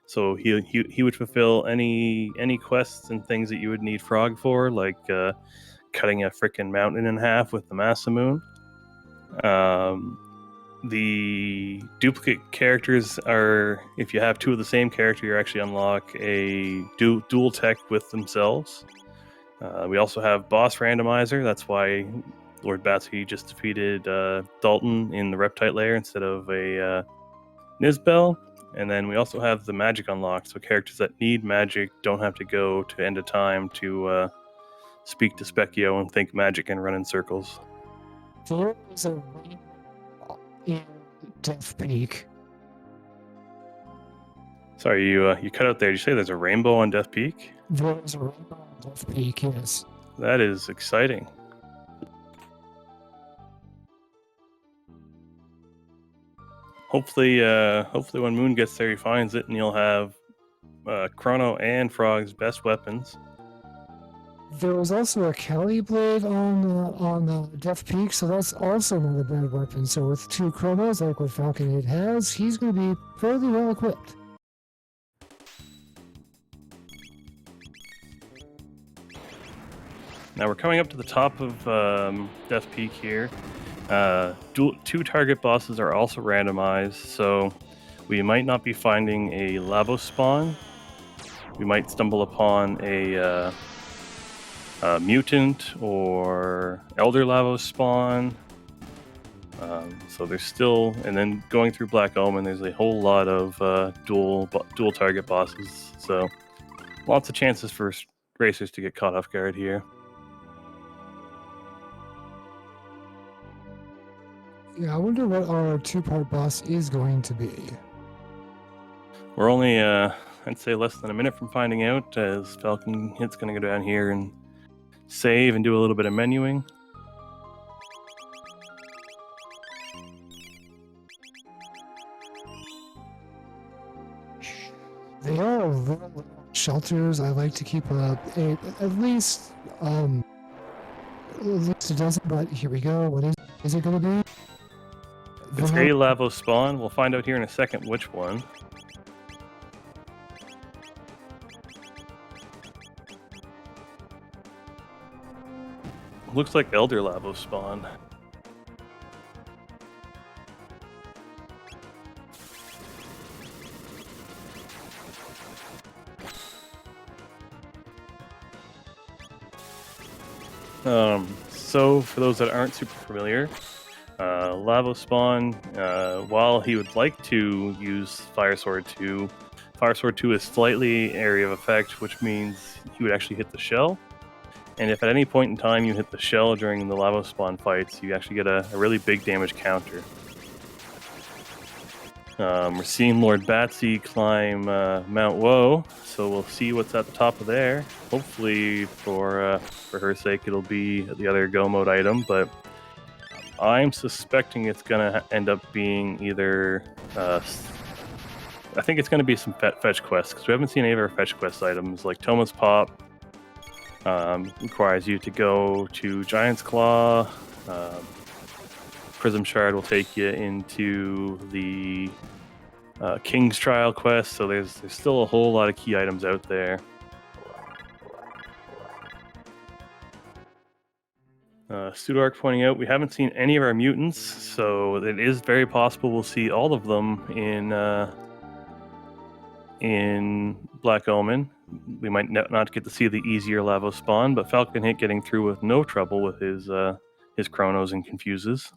So he would fulfill any quests and things that you would need Frog for, like cutting a frickin' mountain in half with the Masamune. The duplicate characters are, if you have two of the same character, you actually unlock a dual tech with themselves. We also have boss randomizer. That's why lordbatsy just defeated Dalton in the Reptite layer instead of a Nizbel. And then we also have the magic unlocked, so characters that need magic don't have to go to End of Time to speak to Specchio and think magic and run in circles. There is a rainbow in Death Peak. Sorry, you cut out there. Did you say there's a rainbow on Death Peak? There is a rainbow in Death Peak, yes. That is exciting. Hopefully when Moon gets there, he finds it, and you'll have Chrono and Frog's best weapons. There was also a Kelly blade on Death Peak, so that's also not a bad weapon. So with two Chronos, like what FalconHit has, he's going to be fairly well equipped. Now we're coming up to the top of Death Peak here. Two target bosses are also randomized, so we might not be finding a Lavos spawn. We might stumble upon a mutant or Elder Lavos spawn. So there's still, and then going through Black Omen, there's a whole lot of dual target bosses. So lots of chances for racers to get caught off guard here. Yeah, I wonder what our two-part boss is going to be. We're only, I'd say, less than a minute from finding out, as FalconHit's going to go down here and save and do a little bit of menuing. They are little shelters. I like to keep at least a dozen, but here we go. What is it going to be? It's a Lavos spawn. We'll find out here in a second which one. Looks like Elder Lavos spawn. So for those that aren't super familiar, Lavos spawn, while he would like to use Fire Sword 2, Fire Sword 2 is slightly area of effect, which means he would actually hit the shell. And if at any point in time you hit the shell during the Lavos spawn fights, you actually get a really big damage counter. We're seeing lordbatsy climb Mount Woe, so we'll see what's at the top of there. Hopefully, for her sake, it'll be the other go mode item, but I'm suspecting it's going to end up being either... I think it's going to be some fetch quests, because we haven't seen any of our fetch quest items, like Toma's Pop. Requires you to go to Giant's Claw. Prism Shard will take you into the King's Trial quest, so there's still a whole lot of key items out there. Pseudo-Arc pointing out we haven't seen any of our mutants, so it is very possible we'll see all of them in Black Omen. We might not get to see the easier Lavos spawn, but FalconHit getting through with no trouble with his Chronos and Confuses.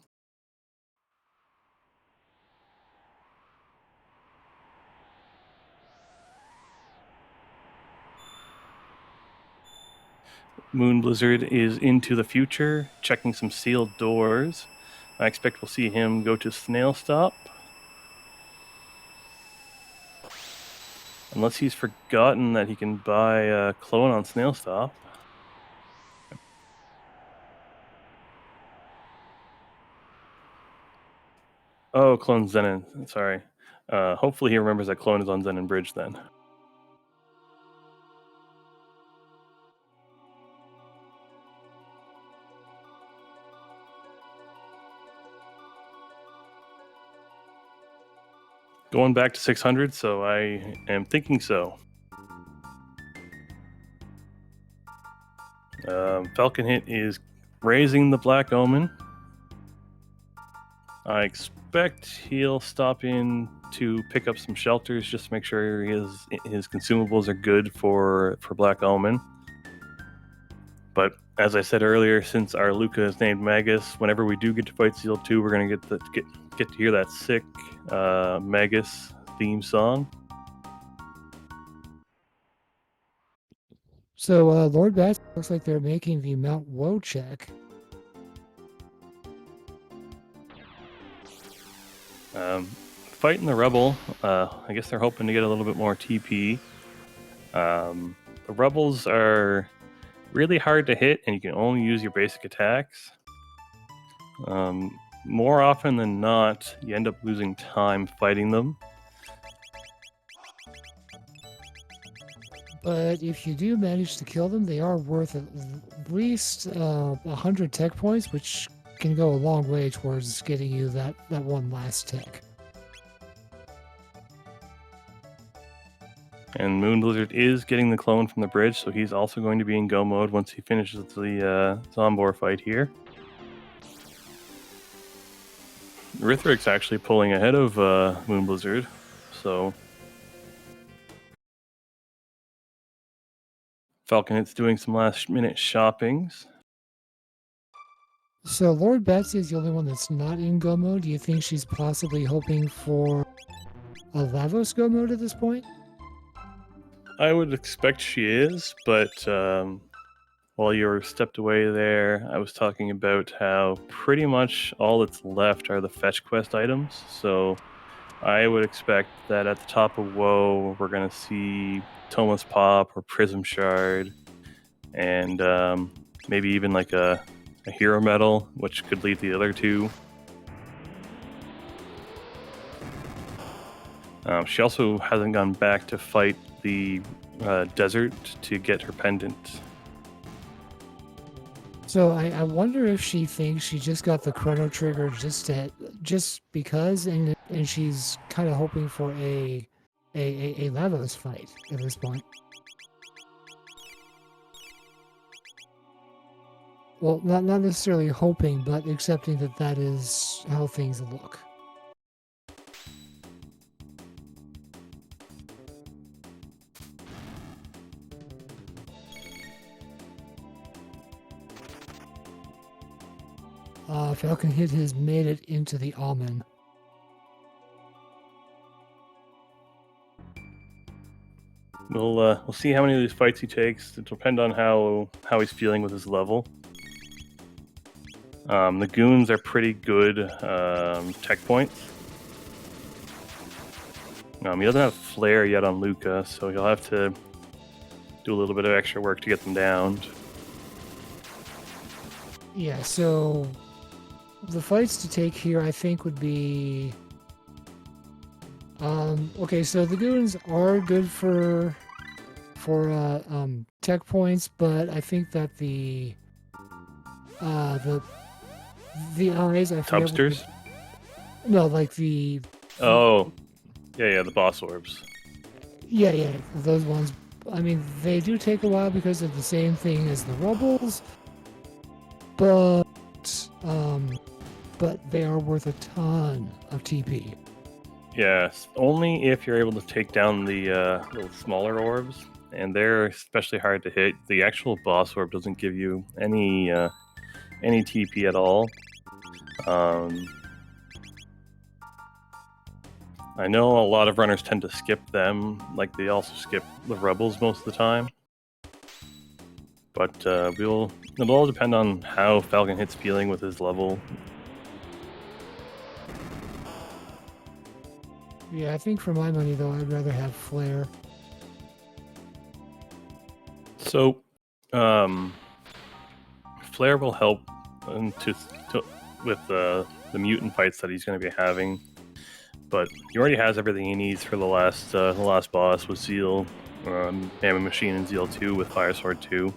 moonblizzard is into the future, checking some sealed doors. I expect we'll see him go to Snail Stop. Unless he's forgotten that he can buy a clone on Snail Stop. Oh, clone Zenon. Sorry. Hopefully he remembers that clone is on Zenon Bridge then. Going back to 600, so I am thinking so. FalconHit is raising the Black Omen. I expect he'll stop in to pick up some shelters just to make sure his consumables are good for Black Omen. But as I said earlier, since our Luca is named Magus, whenever we do get to fight Seal 2, we're going to get to hear that sick Magus theme song. So, Lord Batsy looks like they're making the Mount Woe check. Fighting the Rebel, I guess they're hoping to get a little bit more TP. The Rebels are really hard to hit, and you can only use your basic attacks. More often than not, you end up losing time fighting them. But if you do manage to kill them, they are worth at least 100 tech points, which can go a long way towards getting you that one last tech. And moonblizzard is getting the clone from the bridge, so he's also going to be in go mode once he finishes the Zombor fight here. Rythyrix actually pulling ahead of moonblizzard, so FalconHit's doing some last-minute shoppings. So Lord Batsy is the only one that's not in go mode. Do you think she's possibly hoping for a Lavos go mode at this point? I would expect she is, but while you were stepped away there, I was talking about how pretty much all that's left are the fetch quest items. So I would expect that at the top of WoW, we're going to see Thomas Pop or Prism Shard, and maybe even like a hero medal, which could lead the other two. She also hasn't gone back to fight the desert to get her pendant. So I wonder if she thinks she just got the Chrono trigger just because, and she's kind of hoping for a Lavos fight at this point. Well, not necessarily hoping, but accepting that is how things look. FalconHit has made it into the Almond. We'll see how many of these fights he takes. It'll depend on how he's feeling with his level. The goons are pretty good tech points. He doesn't have flare yet on Luca, so he'll have to do a little bit of extra work to get them down. Yeah, so the fights to take here, I think, would be... okay, so the goons are good for tech points, but I think that the eyes, I forget. Tubsters? No, like the... Oh, yeah, the boss orbs. Yeah, those ones. I mean, they do take a while because of the same thing as the Rebels, but they are worth a ton of TP. Yes, only if you're able to take down the little smaller orbs, and they're especially hard to hit. The actual boss orb doesn't give you any TP at all. I know a lot of runners tend to skip them, like they also skip the Rebels most of the time. But it'll all depend on how FalconHit's feeling with his level. Yeah, I think for my money, though, I'd rather have Flare. So, Flare will help with the mutant fights that he's going to be having. But he already has everything he needs for the last boss with Zeal, Mammoth Machine, and Zeal 2 with Fire Sword 2.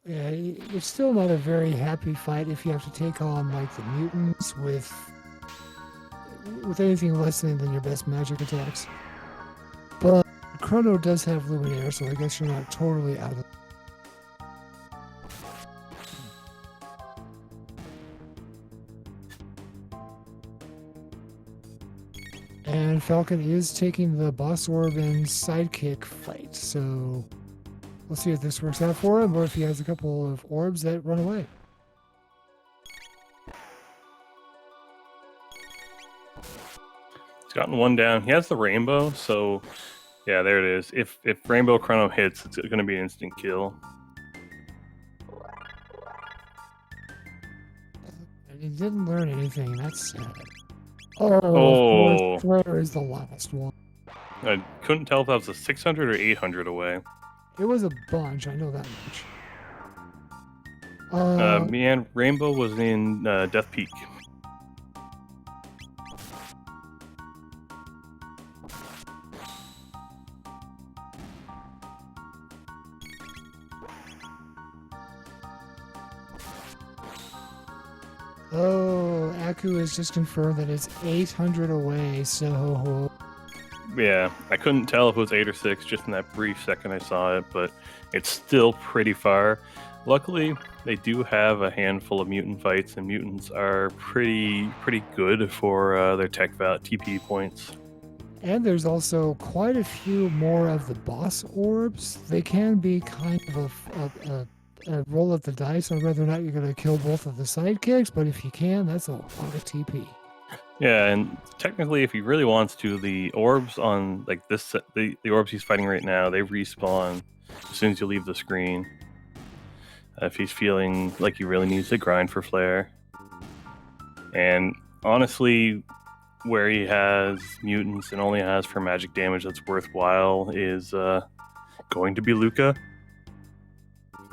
Yeah, it's still not a very happy fight if you have to take on like the mutants with anything less than your best magic attacks. But Chrono does have Luminaire, so I guess you're not totally out of it. And Falcon is taking the boss orb and sidekick fight, so we'll see if this works out for him or if he has a couple of orbs that run away. He's gotten one down. He has the rainbow, so yeah, there it is. If Rainbow Chrono hits, it's going to be an instant kill. And he didn't learn anything. That's sad. Oh, of course, Flare is the last one. I couldn't tell if that was a 600 or 800 away. It was a bunch, I know that much. Me and Rainbow was in Death Peak. Oh, Aku has just confirmed that it's 800 away, so... Yeah, I couldn't tell if it was 8 or 6 just in that brief second I saw it, but it's still pretty far. Luckily, they do have a handful of mutant fights, and mutants are pretty good for their TP points. And there's also quite a few more of the boss orbs. They can be kind of a roll of the dice on whether or not you're going to kill both of the sidekicks, but if you can, that's a lot of TP. Yeah, and technically, if he really wants to, the orbs on like this, the orbs he's fighting right now, they respawn as soon as you leave the screen. If he's feeling like he really needs to grind for flare. And honestly, where he has mutants and only has for magic damage that's worthwhile is going to be Luca.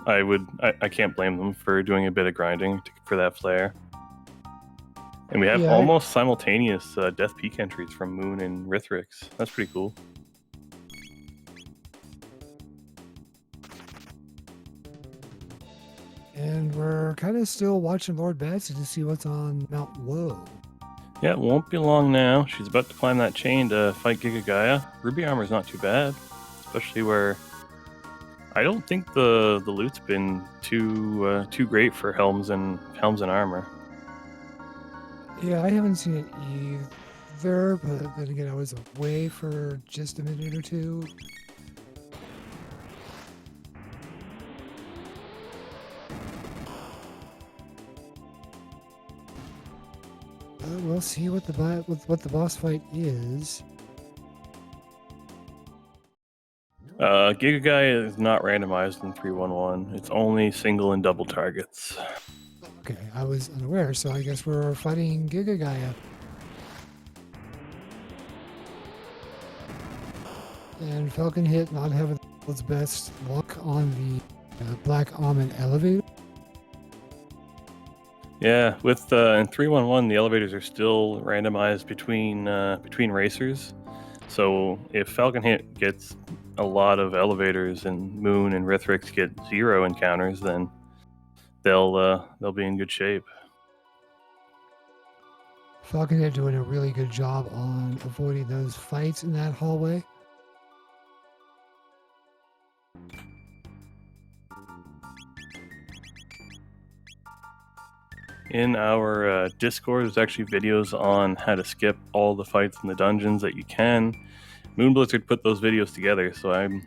I can't blame them for doing a bit of grinding for that flare. And we have almost simultaneous Death Peak entries from Moon and Rythyrix. That's pretty cool. And we're kind of still watching lordbatsy to see what's on Mount Woe. Yeah, it won't be long now. She's about to climb that chain to fight Giga Gaia. Ruby armor's not too bad, especially where I don't think the loot's been too great for helms and armor. Yeah, I haven't seen it either, but then again, I was away for just a minute or two. We'll see what the boss fight is. Giga Gaia is not randomized in 3-1-1. It's only single and double targets. Okay, I was unaware, so I guess we're fighting Giga Gaia. And FalconHit not having its best luck on the Black Almond elevator. Yeah, with in 3-1-1, the elevators are still randomized between racers. So if FalconHit gets a lot of elevators and Moon and Rythyrix get 0 encounters, then they'll be in good shape. FalconHit doing a really good job on avoiding those fights in that hallway. In our Discord, there's actually videos on how to skip all the fights in the dungeons that you can. moonblizzard put those videos together, so I'm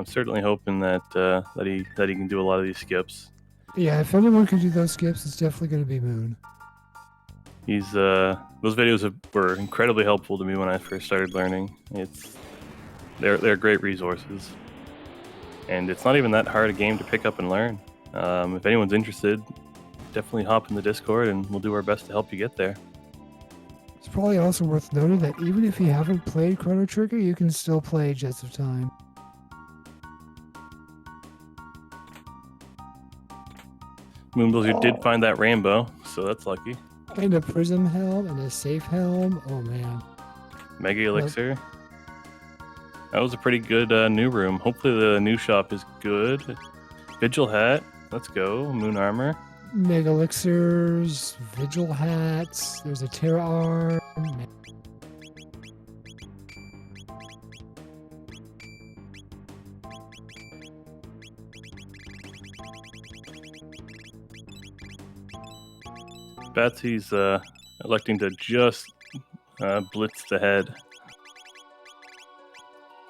certainly hoping that he can do a lot of these skips. Yeah, if anyone can do those skips, it's definitely going to be Moon. He's those videos were incredibly helpful to me when I first started learning. They're great resources, and it's not even that hard a game to pick up and learn. If anyone's interested, definitely hop in the Discord, and we'll do our best to help you get there. It's probably also worth noting that even if you haven't played Chrono Trigger, you can still play Jets of Time. moonblizzard did find that rainbow, so that's lucky. And a prism helm and a safe helm. Oh man. Mega elixir. That was a pretty good new room. Hopefully the new shop is good. Vigil hat. let's go. Moon armor. Mega elixirs, vigil hats. There's a Terra arm. Batsy's electing to just blitz the head.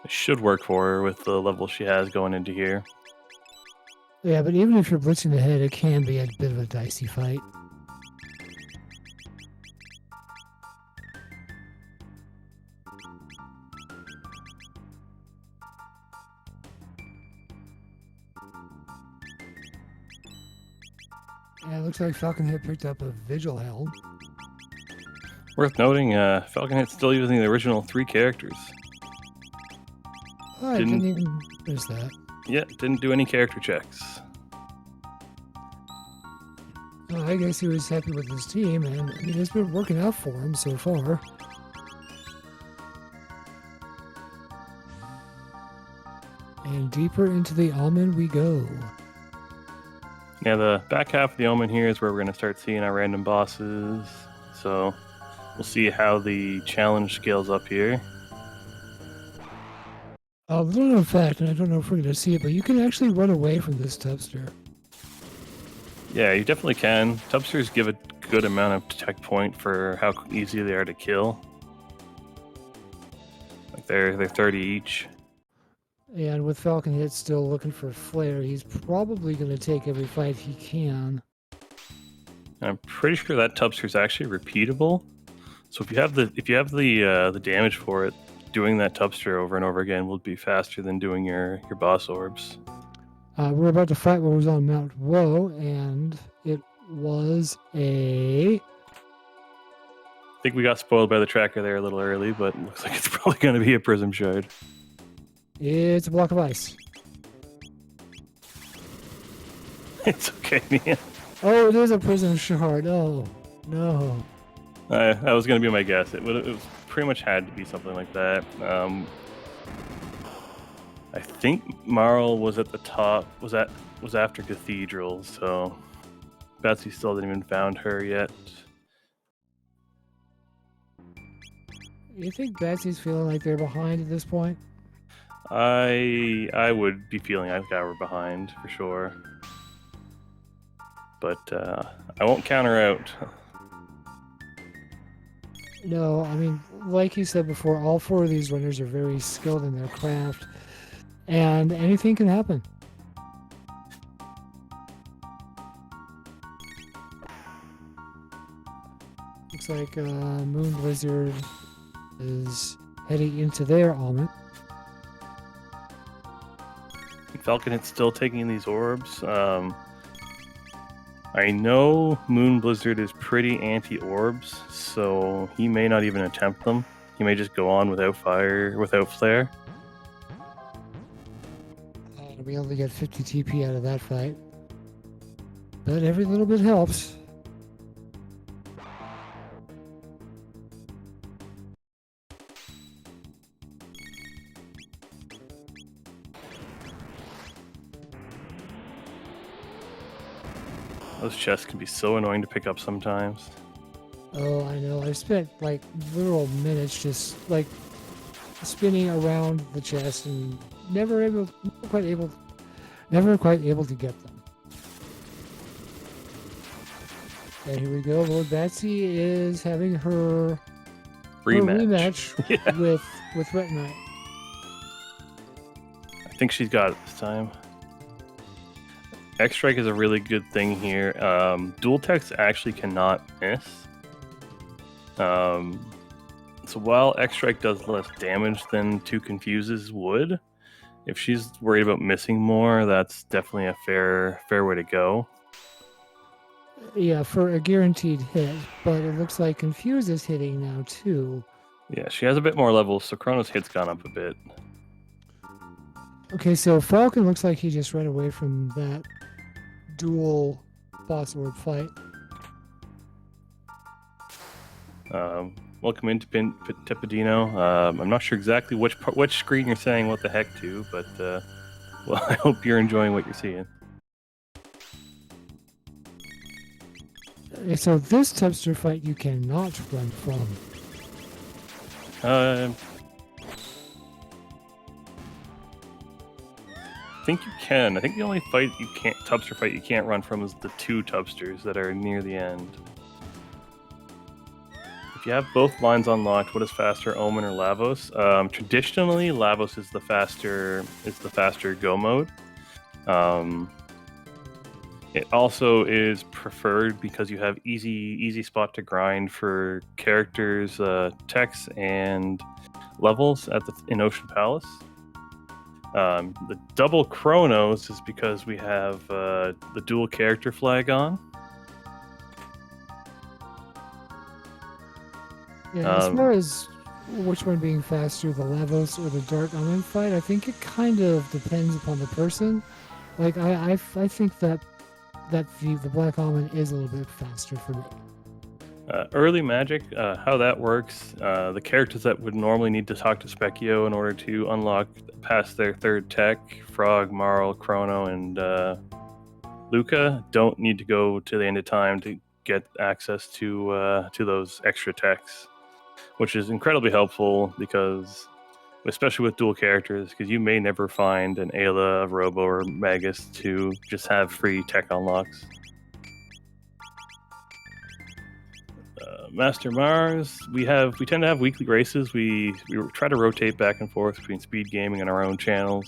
It should work for her with the level she has going into here. Yeah, but even if you're blitzing the head, it can be a bit of a dicey fight. Yeah, it looks like FalconHit picked up a Vigil Helm. Worth noting, FalconHit's still using the original 3 characters. Oh, I didn't even notice that. Yeah, didn't do any character checks. Oh, I guess he was happy with his team, and I mean, it's been working out for him so far. And deeper into the almond we go. Yeah, the back half of the Omen here is where we're going to start seeing our random bosses. So we'll see how the challenge scales up here. A little known fact, and I don't know if we're going to see it, but you can actually run away from this tubster. Yeah, you definitely can. Tubsters give a good amount of tech point for how easy they are to kill. Like they're 30 each. And with FalconHit still looking for Flare, he's probably going to take every fight he can. I'm pretty sure that Tubster is actually repeatable. So if you have the damage for it, doing that Tubster over and over again will be faster than doing your boss orbs. We're about to fight what was on Mount Woe, and it was a... I think we got spoiled by the tracker there a little early, but it looks like it's probably going to be a Prism Shard. It's a block of ice. It's okay, man. Oh, it is a Prism Shard. Oh, no. That was going to be my guess. It was pretty much had to be something like that. I think Marl was at the top. Was after Cathedral, so Batsy still didn't even found her yet. You think Batsy's feeling like they're behind at this point? I would be feeling like I were behind for sure, but I won't counter out. No, I mean, like you said before, all 4 of these runners are very skilled in their craft, and anything can happen. Looks like moonblizzard is heading into their almond. FalconHit's still taking these orbs. I know moonblizzard is pretty anti-orbs, so he may not even attempt them. He may just go on without flare. We only get 50 TP out of that fight, but every little bit helps. Those chests can be so annoying to pick up sometimes. Oh, I know. I've spent like literal minutes just like spinning around the chest and never quite able to get them. And here we go. Lordbatsy is having her rematch Yeah. with Rythyrix. I think she's got it this time. X-Strike is a really good thing here. Dual techs actually cannot miss. So while X-Strike does less damage than 2 Confuses would, if she's worried about missing more, that's definitely a fair way to go. Yeah, for a guaranteed hit, but it looks like Confuse is hitting now too. Yeah, she has a bit more levels, so Chrono's hit's gone up a bit. Okay, so Falcon looks like he just ran away from that dual boss orb fight. Welcome into Tipidino. I'm not sure exactly which screen you're saying what the heck to, but well, I hope you're enjoying what you're seeing. So this Tubster fight you cannot run from. I think you can. I think the only Tubster fight you can't run from is the 2 Tubsters that are near the end. If you have both lines unlocked, what is faster, Omen or Lavos? Traditionally, Lavos is the faster go mode. It also is preferred because you have easy spot to grind for characters, techs, and levels in Ocean Palace. The double Chronos is because we have the dual character flag on. Yeah, as far as which one being faster, the Lavos or the Dark Omen fight, I think it kind of depends upon the person. Like, I think that the Black Omen is a little bit faster for me. Early Magic, how that works, the characters that would normally need to talk to Specchio in order to unlock past their 3rd tech, Frog, Marl, Chrono, and Luca, don't need to go to the end of time to get access to those extra techs, which is incredibly helpful because, especially with dual characters, because you may never find an Ayla, Robo, or Magus to just have free tech unlocks. Master Mars, we tend to have weekly races. We try to rotate back and forth between Speed Gaming and our own channels.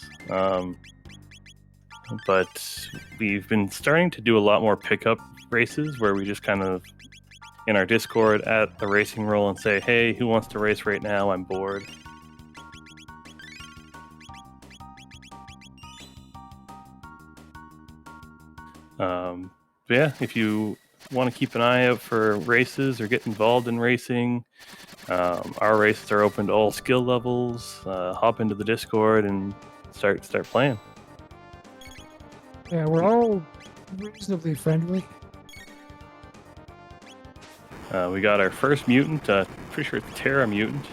But we've been starting to do a lot more pickup races where we just kind of, in our Discord, at the racing roll and say, hey, who wants to race right now? I'm bored. Yeah, if you want to keep an eye out for races or get involved in racing, our races are open to all skill levels. Hop into the Discord and start playing. Yeah, we're all reasonably friendly. We got our first mutant, pretty sure it's Terra Mutant.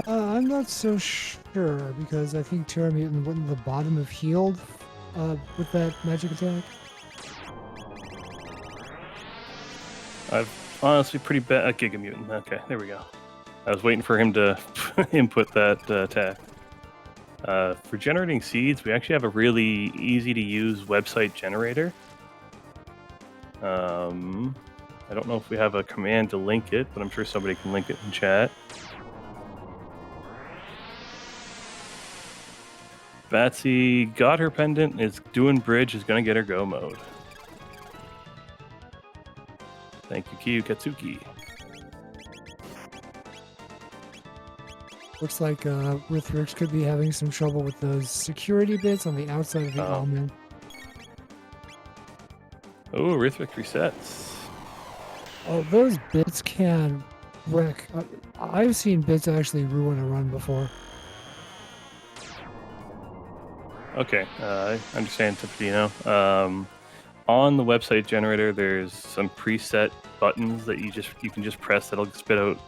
I'm not so sure because I think Terra Mutant went in the bottom of healed with that magic attack. I've honestly pretty bad Giga Mutant. Okay, there we go. I was waiting for him to input that attack. For generating seeds, we actually have a really easy to use website generator. I don't know if we have a command to link it, but I'm sure somebody can link it in chat. Batsy got her pendant, is doing bridge, is going to get her go mode. Thank you, Kiyu Katsuki. Looks like Rythyrix could be having some trouble with those security bits on the outside of the almond. Oh, Rythyrix resets. Oh, those bits can wreck. I've seen bits actually ruin a run before. Okay, I understand, Tipitino. On the website generator, there's some preset buttons that you can just press that'll spit out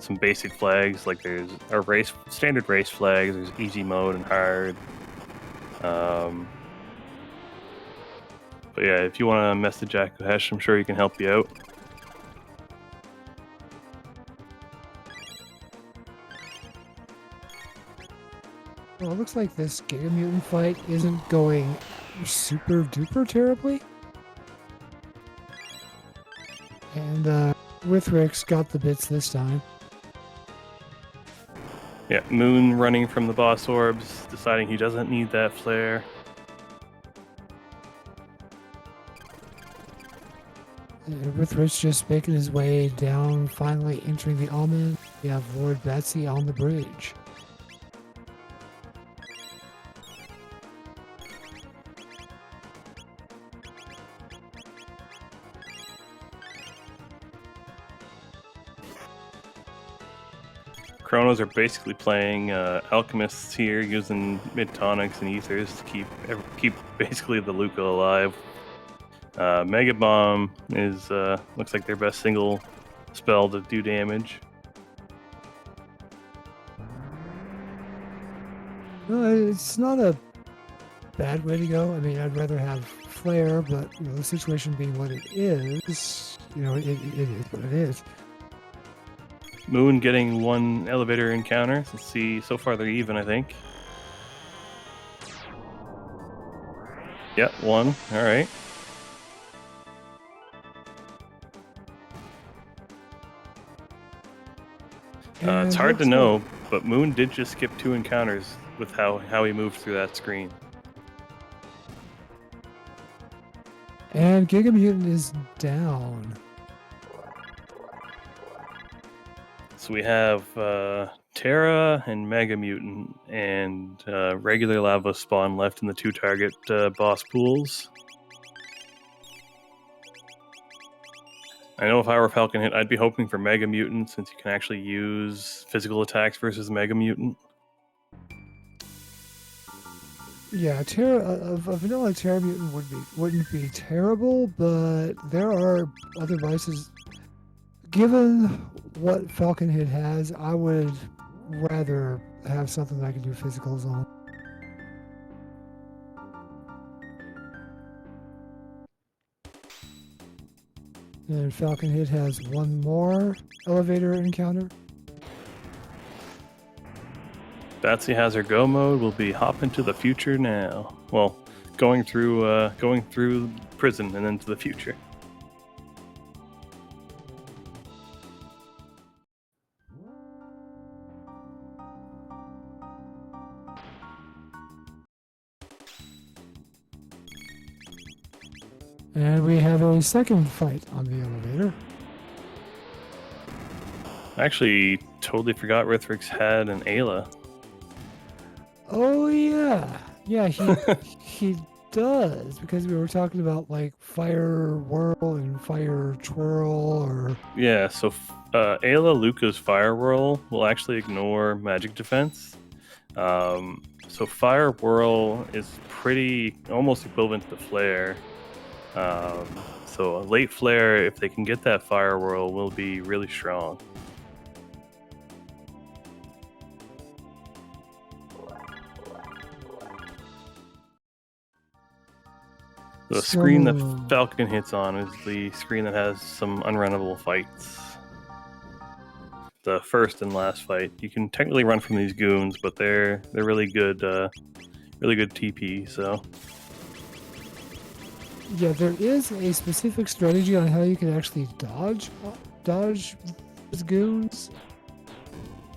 some basic flags. Like there's standard race flags. There's easy mode and hard. But yeah, if you want to message Akuhesh, I'm sure he can help you out. Well, it looks like this Giga Mutant fight isn't going super duper terribly. And Rythyrix got the bits this time. Yeah, Moon running from the boss orbs, deciding he doesn't need that flare. Rythyrix just making his way down, finally entering the almond. We have lordbatsy on the bridge. Chronos are basically playing alchemists here, using mid-tonics and ethers to keep basically the Luca alive. Mega Bomb is looks like their best single spell to do damage. No, it's not a bad way to go. I mean, I'd rather have flare, but the situation being what it is, it is what it is. Moon getting one elevator encounter. Let's see. So far they're even, I think. Yep, one. All right. It's hard to know, but Moon did just skip 2 encounters with how he moved through that screen. And Giga Mutant is down. So we have Terra and Mega Mutant and regular Lava Spawn left in the 2 target boss pools. I know if I were FalconHit, I'd be hoping for Mega Mutant since you can actually use physical attacks versus Mega Mutant. Yeah, a vanilla Terra Mutant wouldn't be terrible, but there are other devices. Given what FalconHit has, I would rather have something that I can do physicals on. And FalconHit has one more elevator encounter. Batsy has her go mode. Will be hop into the future now. Well, going through prison and into the future. And we have a second fight on the elevator. I actually totally forgot Rythyrix had an Ayla. Oh yeah, he does, because we were talking about like fire whirl and fire twirl, or Yeah. So Ayla Luca's fire whirl will actually ignore magic defense. So fire whirl is pretty almost equivalent to flare. So a late flare, if they can get that fire whirl, will be really strong. The screen that FalconHit's on is the screen that has some unrunnable fights. The first and last fight. You can technically run from these goons, but they're really good TP. So yeah, there is a specific strategy on how you can actually dodge those goons.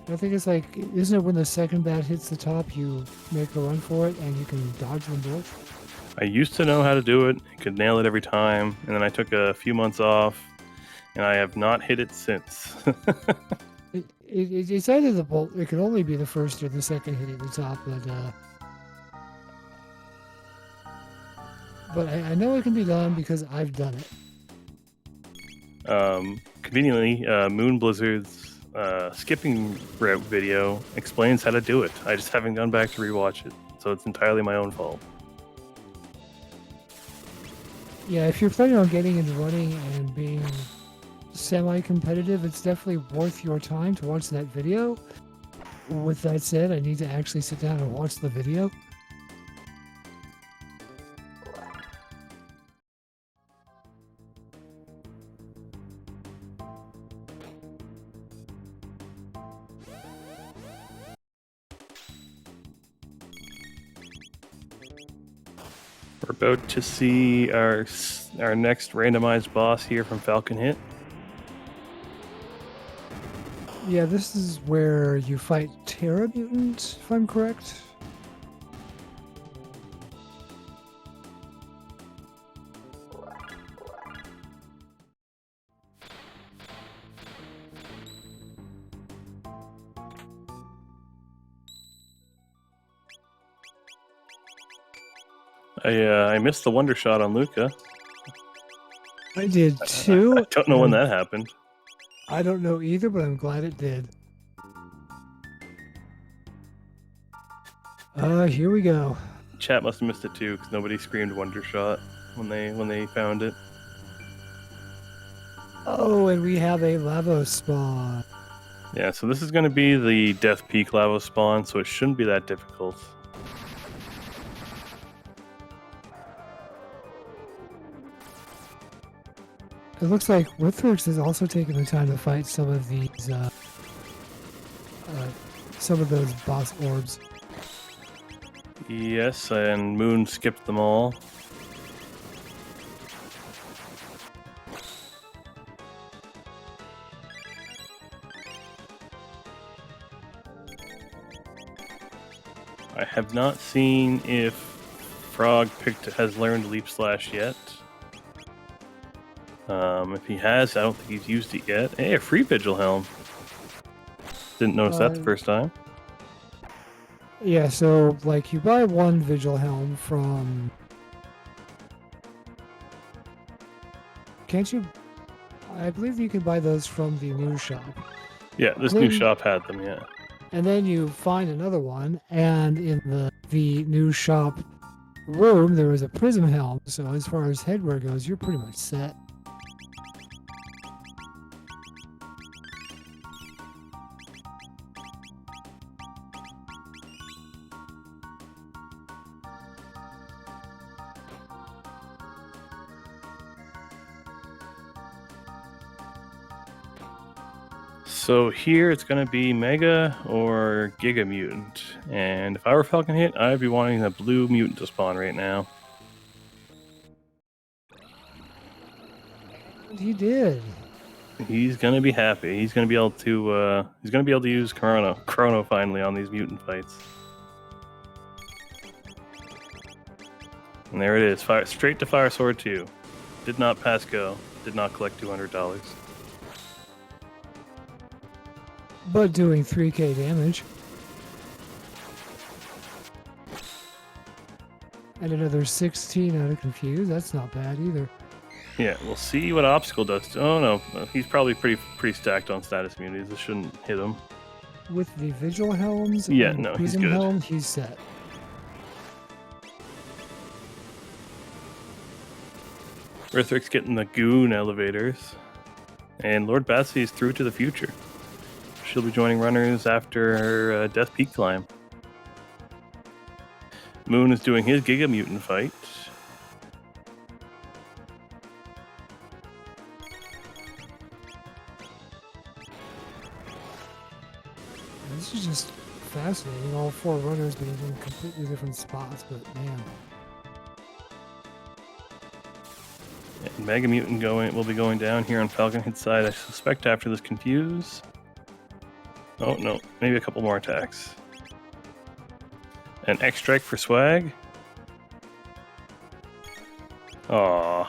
I think it's like, isn't it when the second bat hits the top, you make a run for it and you can dodge them both? I used to know how to do it, could nail it every time, and then I took a few months off, and I have not hit it since. It's either the bolt. It could only be the first or the second hitting the top, but I know it can be done because I've done it. Conveniently, moonblizzard's skipping route video explains how to do it. I just haven't gone back to rewatch it, so it's entirely my own fault. Yeah, if you're planning on getting into running and being semi-competitive, it's definitely worth your time to watch that video. With that said, I need to actually sit down and watch the video. We're about to see our next randomized boss here from FalconHit. Yeah, this is where you fight Terra Mutant, if I'm correct. I missed the wonder shot on Luca. I did too. I don't know when that happened. I don't know either, but I'm glad it did. Here we go. Chat must have missed it too, because nobody screamed wonder shot when they found it. Oh, and we have a lava spawn. Yeah, so this is going to be the Death Peak lava spawn, so it shouldn't be that difficult. It looks like Rythyrix has also taken the time to fight some of these, some of those boss orbs. Yes, and Moon skipped them all. I have not seen if Frog has learned Leap Slash yet. If he has, I don't think he's used it yet. Hey, a free Vigil Helm. Didn't notice that the first time. Yeah, so like you buy one Vigil Helm from. Can't you? I believe you can buy those from the new shop. Yeah, this new shop had them, yeah. And then you find another one, and in the new shop room, there was a Prism Helm. So as far as headwear goes, you're pretty much set. So here it's going to be Mega or Giga Mutant. And if I were FalconHit, I'd be wanting the blue mutant to spawn right now. And he did. He's going to be happy. He's going to be able to use Chrono finally on these mutant fights. And there it is. Straight to Fire Sword 2. Did not pass go. Did not collect $200. But doing 3k damage. And another 16 out of Confuse. That's not bad either. Yeah, we'll see what Obstacle does. Oh no, he's probably pretty stacked on status immunities. This shouldn't hit him. With the Vigil Helms Yeah, and no, he's Prism good. Helm, he's set. Rythyrix getting the Goon elevators. And lordbatsy is through to the future. She'll be joining runners after her Death Peak climb. Moon is doing his Giga Mutant fight. This is just fascinating. All four runners being in completely different spots, but man. And Mega Mutant will be going down here on FalconHit side, I suspect, after this Confuse. Oh no, maybe a couple more attacks. An X Strike for swag. Aww. Oh,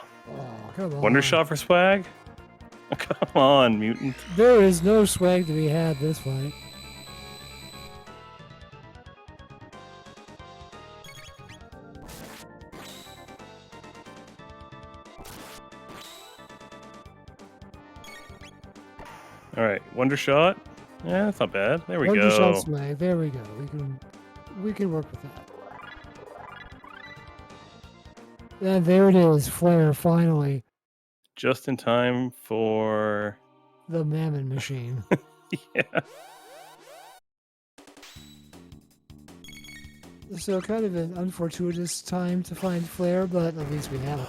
come on. Wonder Shot for swag? Come on, Mutant. There is no swag to be had this fight. Alright, Wonder Shot. Yeah, that's not bad. There we Wonder go. Shot swag. There we go. We can work with that. And there it is, Flare finally. Just in time for The Mammon Machine. yeah. So kind of an unfortuitous time to find Flare, but at least we have it.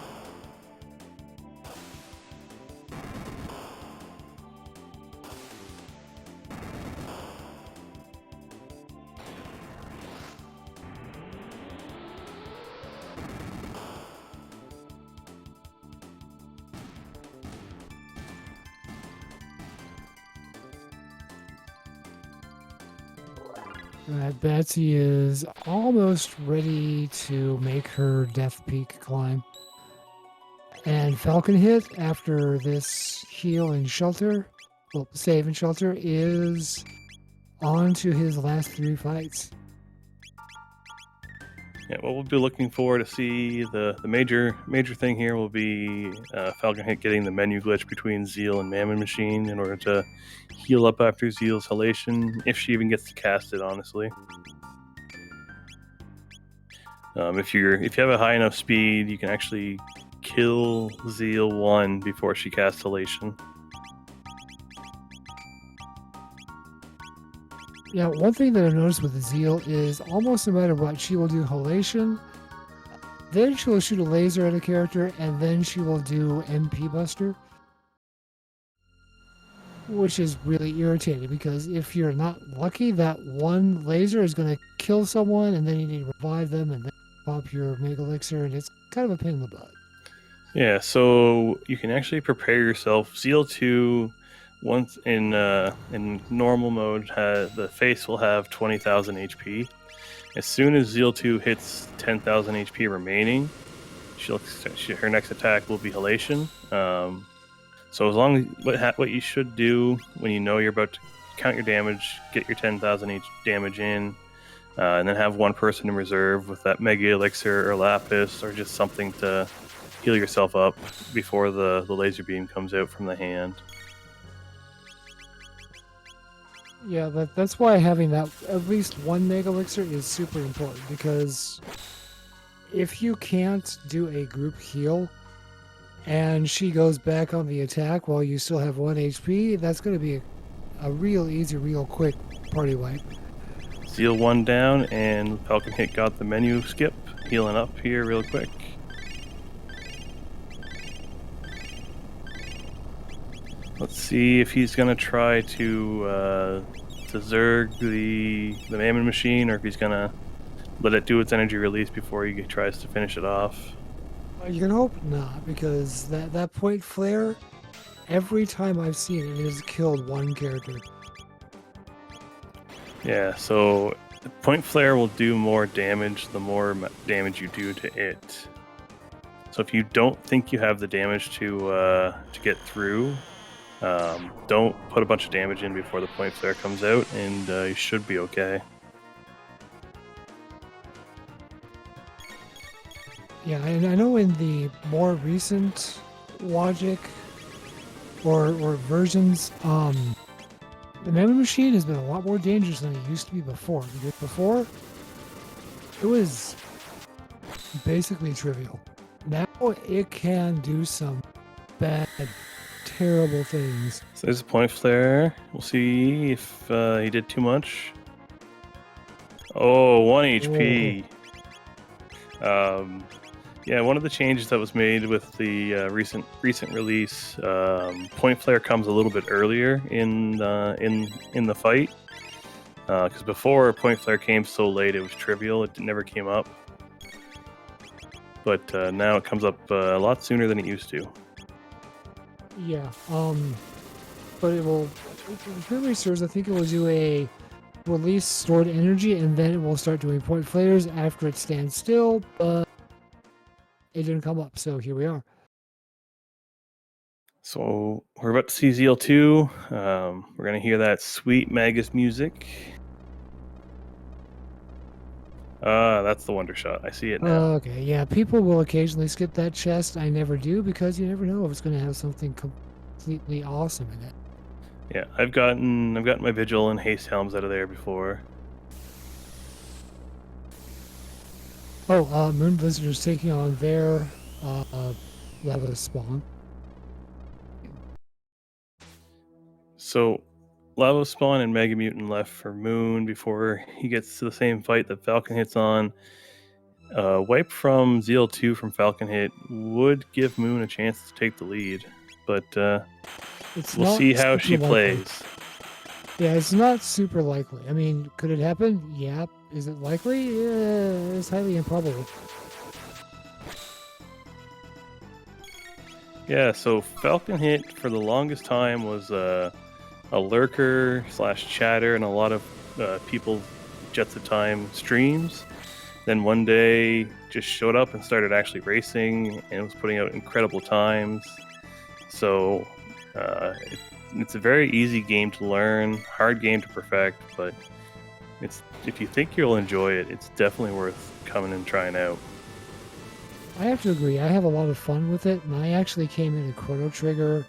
Batsy is almost ready to make her Death Peak climb. And FalconHit, after this heal and shelter, well, save and shelter, is on to his last 3 fights. Yeah, well, we'll be looking forward to see the major thing here will be FalconHit getting the menu glitch between Zeal and Mammon Machine in order to heal up after Zeal's halation, if she even gets to cast it, honestly. If you have a high enough speed, you can actually kill Zeal 1 before she casts halation. Yeah, one thing that I've noticed with Zeal is almost no matter what, she will do halation, then she will shoot a laser at a character, and then she will do MP Buster. which is really irritating because if you're not lucky, that one laser is going to kill someone, and then you need to revive them, and then pop your Mega Elixir, and it's kind of a pain in the butt. Yeah, so you can actually prepare yourself. Zeal 2, once in normal mode, the face will have 20,000 HP. As soon as Zeal 2 hits 10,000 HP remaining, her next attack will be Halation. So as long as what you should do when you know you're about to count your damage, get your 10,000 each damage in, and then have one person in reserve with that Mega Elixir or Lapis or just something to heal yourself up before the laser beam comes out from the hand. Yeah, that's why having that at least one Mega Elixir is super important, because if you can't do a group heal and she goes back on the attack while you still have 1 HP, that's going to be a real easy, real quick party wipe. Zeal 1 down, and FalconHit got the menu skip. Healing up here real quick. Let's see if he's going to try to Zerg the Mammon Machine, or if he's going to let it do its energy release before he tries to finish it off. You can hope not, because that point flare, every time I've seen it, it has killed one character. Yeah, so the point flare will do more damage the more damage you do to it. So if you don't think you have the damage to get through, don't put a bunch of damage in before the point flare comes out, and you should be okay. Yeah, and I know in the more recent logic or versions, the Mammon Machine has been a lot more dangerous than it used to be before. Because before, it was basically trivial. Now it can do some bad, terrible things. So there's a point flare. We'll see if he did too much. Oh, 1 HP. Yeah, one of the changes that was made with the recent release, point flare comes a little bit earlier in the fight. Because before point flare came so late, it was trivial. It never came up. But now it comes up a lot sooner than it used to. Yeah. But it will. If memory serves, I think it will do a release stored energy, and then it will start doing point flares after it stands still. But it didn't come up, so here we are. So we're about to see Zeal 2. We're going to hear that sweet Magus music. That's the Wonder Shot. I see it now. Okay, yeah, people will occasionally skip that chest. I never do, because you never know if it's going to have something completely awesome in it. Yeah, I've gotten my Vigil and Haste Helms out of there before. Oh, moonblizzard is taking on their lava spawn. So, Lava Spawn and Mega Mutant left for Moon before he gets to the same fight that FalconHit's on. Wipe from Zeal 2 from FalconHit would give Moon a chance to take the lead, but we'll see how she plays. Yeah, it's not super likely. I mean, could it happen? Yeah. Is it likely? Yeah, it's highly improbable. Yeah, so FalconHit for the longest time was a lurker / chatter, and a lot of people Jets of Time streams. Then one day just showed up and started actually racing, and was putting out incredible times. So it's a very easy game to learn, hard game to perfect, but if you think you'll enjoy it, it's definitely worth coming and trying out. I have to agree. I have a lot of fun with it, and I actually came into Chrono Trigger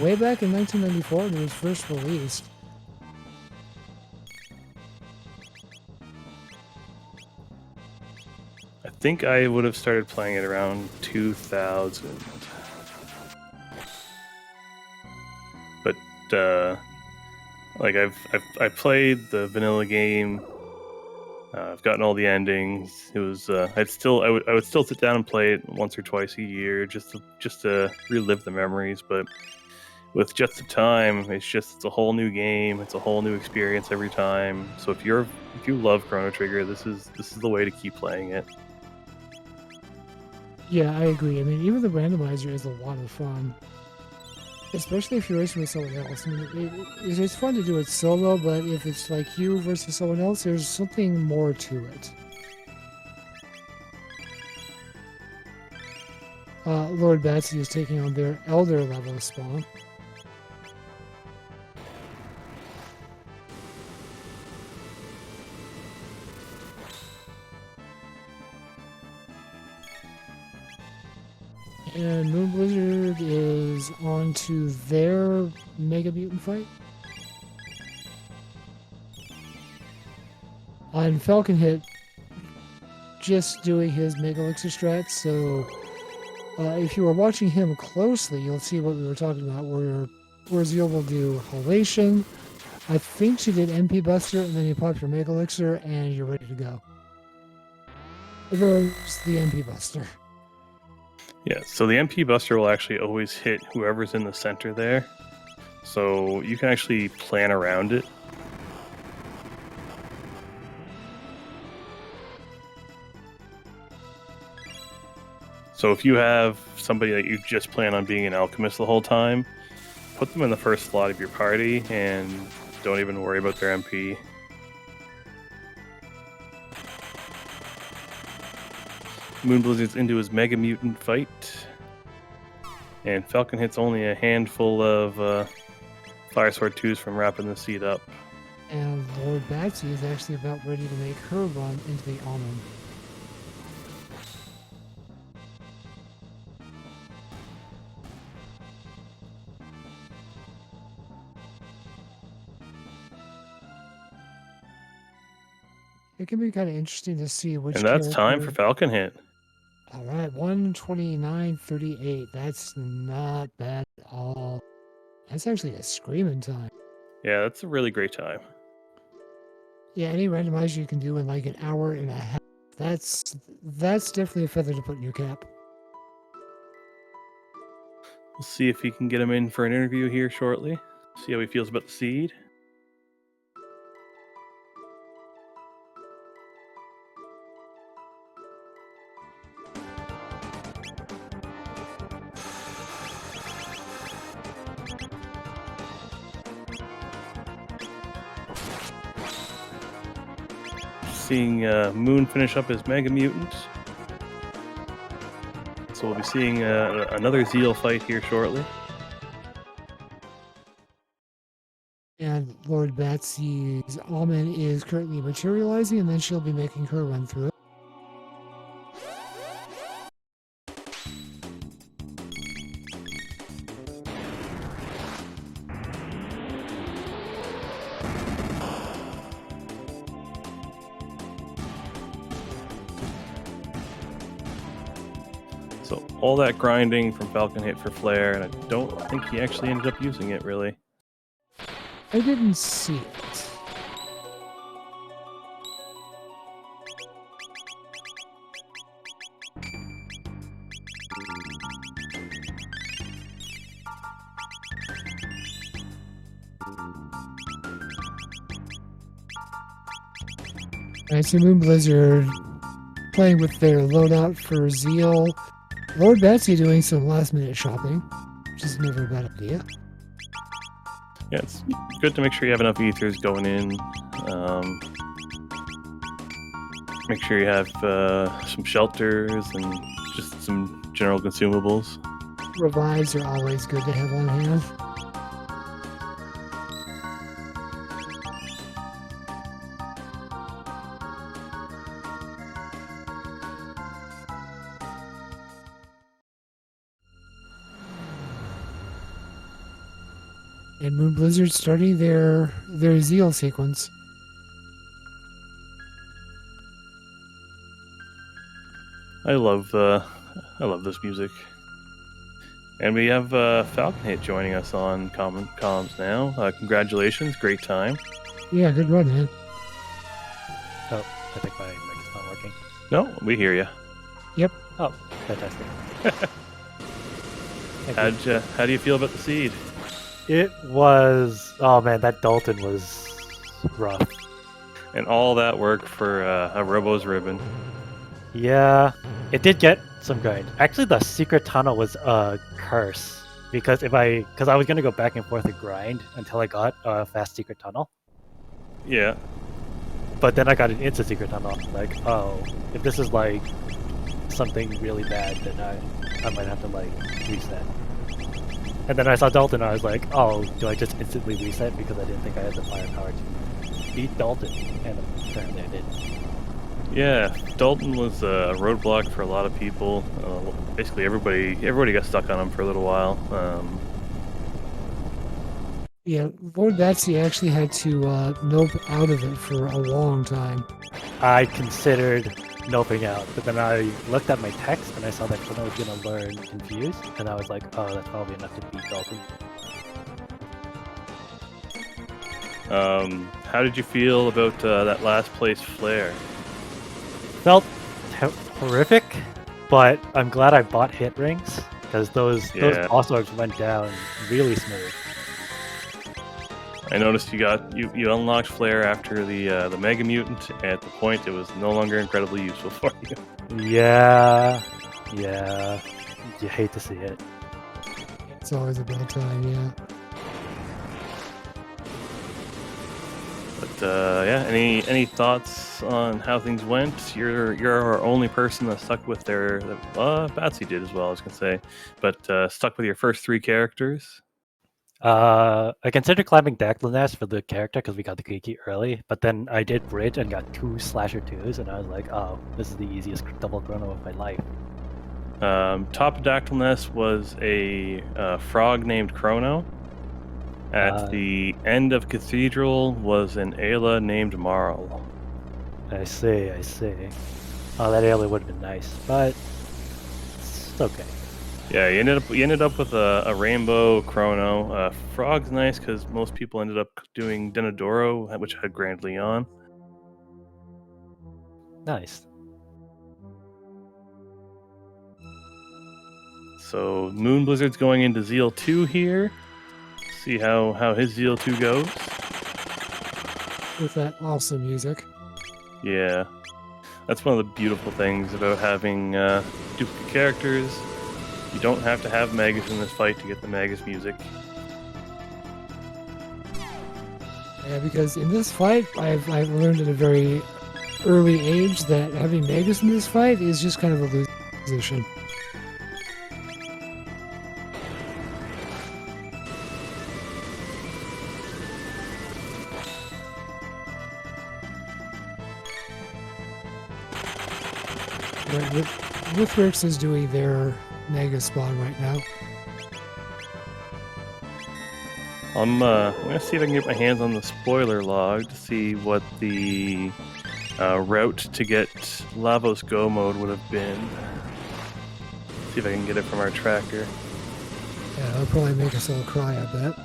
way back in 1994 when it was first released. I think I would have started playing it around 2000. But like I've played the vanilla game. I've gotten all the endings. It was I would still sit down and play it once or twice a year just to relive the memories. But with just the time, it's a whole new game. It's a whole new experience every time. So if you love Chrono Trigger, this is the way to keep playing it. Yeah, I agree. I mean, even the randomizer is a lot of fun, especially if you're racing with someone else. I mean, it's fun to do it solo, but if it's like you versus someone else, there's something more to it. Lordbatsy is taking on their Elder level spawn. And moonblizzard is on to their Mega Mutant fight. On FalconHit, just doing his Mega Elixir strat, so if you were watching him closely, you'll see what we were talking about, where Zeal will do Halation. I think she did MP Buster, and then you pop your Mega Elixir, and you're ready to go. There's the MP Buster. Yeah, so the MP Buster will actually always hit whoever's in the center there. So you can actually plan around it. So if you have somebody that you just plan on being an alchemist the whole time, put them in the first slot of your party and don't even worry about their MP. Moonblizzard's into his Mega Mutant fight. And FalconHit's only a handful of Fire Sword 2s from wrapping the seed up. And Lordbatsy is actually about ready to make her run into the almond. It can be kind of interesting to see which. And that's time for FalconHit. All right, 1:29:38. That's not bad at all. That's actually a screaming time. Yeah, that's a really great time. Yeah, any randomizer you can do in like an hour and a half. That's definitely a feather to put in your cap. We'll see if he can get him in for an interview here shortly. See how he feels about the seed. Seeing Moon finish up his Mega Mutant. So we'll be seeing another Zeal fight here shortly. And Lordbatsy's almond is currently materializing, and then she'll be making her run through it. So all that grinding from FalconHit for Flare, and I don't think he actually ended up using it, really. I didn't see it. I see Moonblizzard playing with their loadout for Zeal. Lordbatsy doing some last-minute shopping, which is never a bad idea. Yeah, it's good to make sure you have enough ethers going in. Make sure you have some shelters and just some general consumables. Revives are always good to have on hand. And Moonblizzard starting their Zeal sequence. I love this music. And we have FalconHit joining us on comms now. Congratulations, great time. Yeah, good run, man. Oh, I think my mic is not working. No, we hear you. Yep. Oh, fantastic. How do you feel about the seed? It was... Oh man, that Dalton was rough. And all that work for a Robo's ribbon. Yeah, it did get some grind. Actually, the secret tunnel was a curse. Because because I was going to go back and forth and grind until I got a fast secret tunnel. Yeah. But then I got an instant secret tunnel. Like, oh, if this is like something really bad, then I might have to like reset. And then I saw Dalton, and I was like, oh, do I just instantly reset because I didn't think I had the firepower to beat Dalton? And apparently I did. Yeah, Dalton was a roadblock for a lot of people. Basically, everybody got stuck on him for a little while. Yeah, lordbatsy actually had to nope out of it for a long time. I considered noping out, but then I looked at my text and I saw that Chrono was going to learn Confuse, and I was like, oh, that's probably enough to beat Dalton. How did you feel about that last place flare? Felt horrific, but I'm glad I bought hit rings, because those boss orbs went down really smooth. I noticed you unlocked flare after the Mega Mutant. At the point, it was no longer incredibly useful for you. Yeah, you hate to see it. It's always a bad time, yeah. But yeah, any thoughts on how things went? You're our only person that stuck with their. Batsy did as well, I was gonna say, but stuck with your first 3 characters. I considered climbing Declaness for the character because we got the Kiki early, but then I did bridge and got 2 slasher 2s, and I was like, oh, this is the easiest double chrono of my life. Top of Dactylness was a frog named Chrono. At the end of Cathedral was an Ayla named Marl. I see. Oh, that Ayla would have been nice, but it's okay. Yeah, you ended up with a rainbow Chrono. Frog's nice because most people ended up doing Denadoro, which had Grand Leon. Nice. So moonblizzard's going into Zeal 2 here. See how his Zeal 2 goes. With that awesome music. Yeah, that's one of the beautiful things about having duplicate characters. You don't have to have Magus in this fight to get the Magus music. Yeah, because in this fight, I've learned at a very early age that having Magus in this fight is just kind of a losing position. Rythyrix is doing their Mega spawn right now. I'm gonna see if I can get my hands on the spoiler log to see what the route to get Lavos Go mode would have been. See if I can get it from our tracker. Yeah, that'll probably make us all cry, I bet.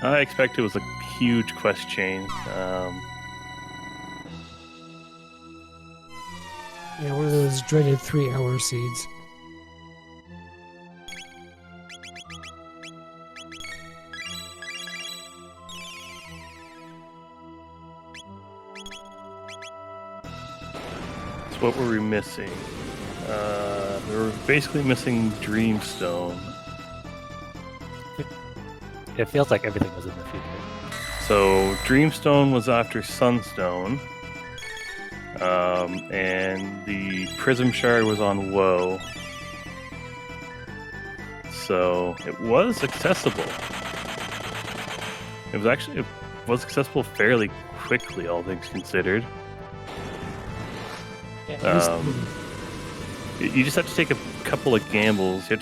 I expect it was a huge quest chain. Yeah, one of those dreaded 3-hour seeds. So what were we missing? We were basically missing Dreamstone. It feels like everything was in the future. So Dreamstone was after Sunstone. And the Prism Shard was on Woe. So it was accessible. It was accessible fairly quickly, all things considered. Yeah, You just have to take a couple of gambles. You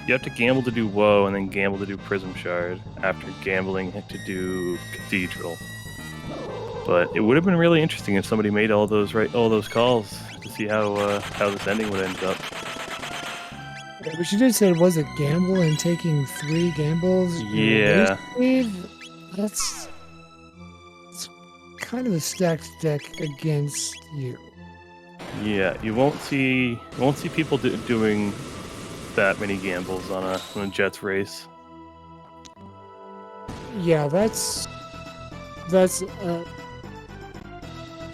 have to gamble to do Woe and then gamble to do Prism Shard after gambling to do Cathedral. But it would have been really interesting if somebody made all those calls to see how this ending would end up. Yeah, but you did say it was a gamble, and taking 3 gambles. Yeah, it's kind of a stacked deck against you. yeah. You won't see people doing that many gambles on a Jets race. Yeah, that's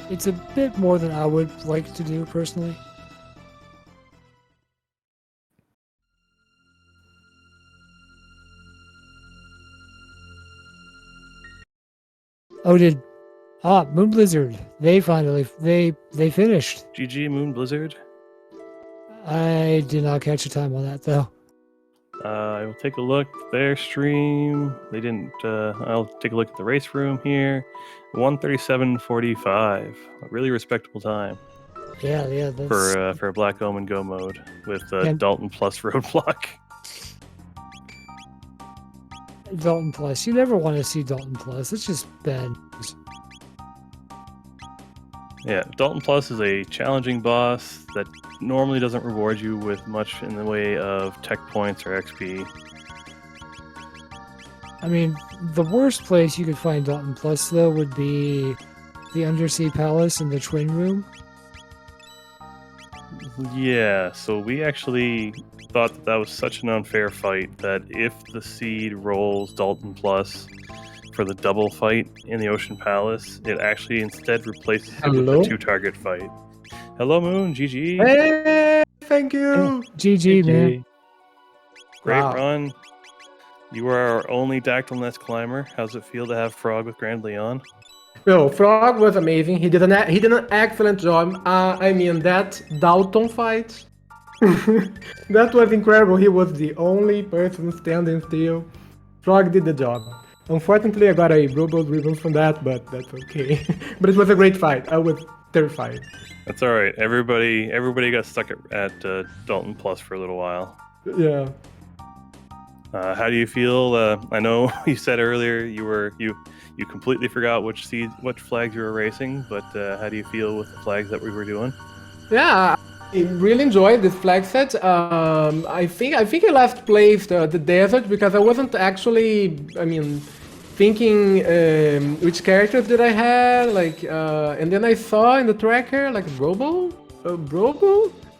it's a bit more than I would like to do personally. Oh, moonblizzard? They finally they finished. GG moonblizzard. I did not catch a time on that though. I will take a look at their stream. They didn't. I'll take a look at the race room here. 1:37:45. A really respectable time Yeah, that's for a Black Omen Go mode with And- Dalton plus roadblock. Dalton Plus. You never want to see Dalton Plus. It's just bad news. Yeah, Dalton Plus is a challenging boss that normally doesn't reward you with much in the way of tech points or XP. I mean, the worst place you could find Dalton Plus though would be the Undersea Palace and the Twin Room. Yeah, so we actually thought that was such an unfair fight that if the seed rolls Dalton Plus for the double fight in the Ocean Palace, it actually instead replaces it with Hello? a 2-target fight. Hello, Moon. GG. Hey, thank you. GG, man. Great Wow. run. You are our only Dactyl Nest climber. How's it feel to have Frog with Grand Leon? Well, Frog was amazing. He did an excellent job. I mean, that Dalton fight, that was incredible. He was the only person standing still. Frog did the job. Unfortunately, I got a Robo ribbon from that, but that's okay. But it was a great fight. I was terrified. That's all right. Everybody got stuck at Dalton Plus for a little while. Yeah. How do you feel? I know you said earlier you completely forgot which flags you were racing, but how do you feel with the flags that we were doing? Yeah, I really enjoyed this flag set. I think I last placed the desert because I wasn't actually, thinking which characters did I have, and then I saw in the tracker Robo.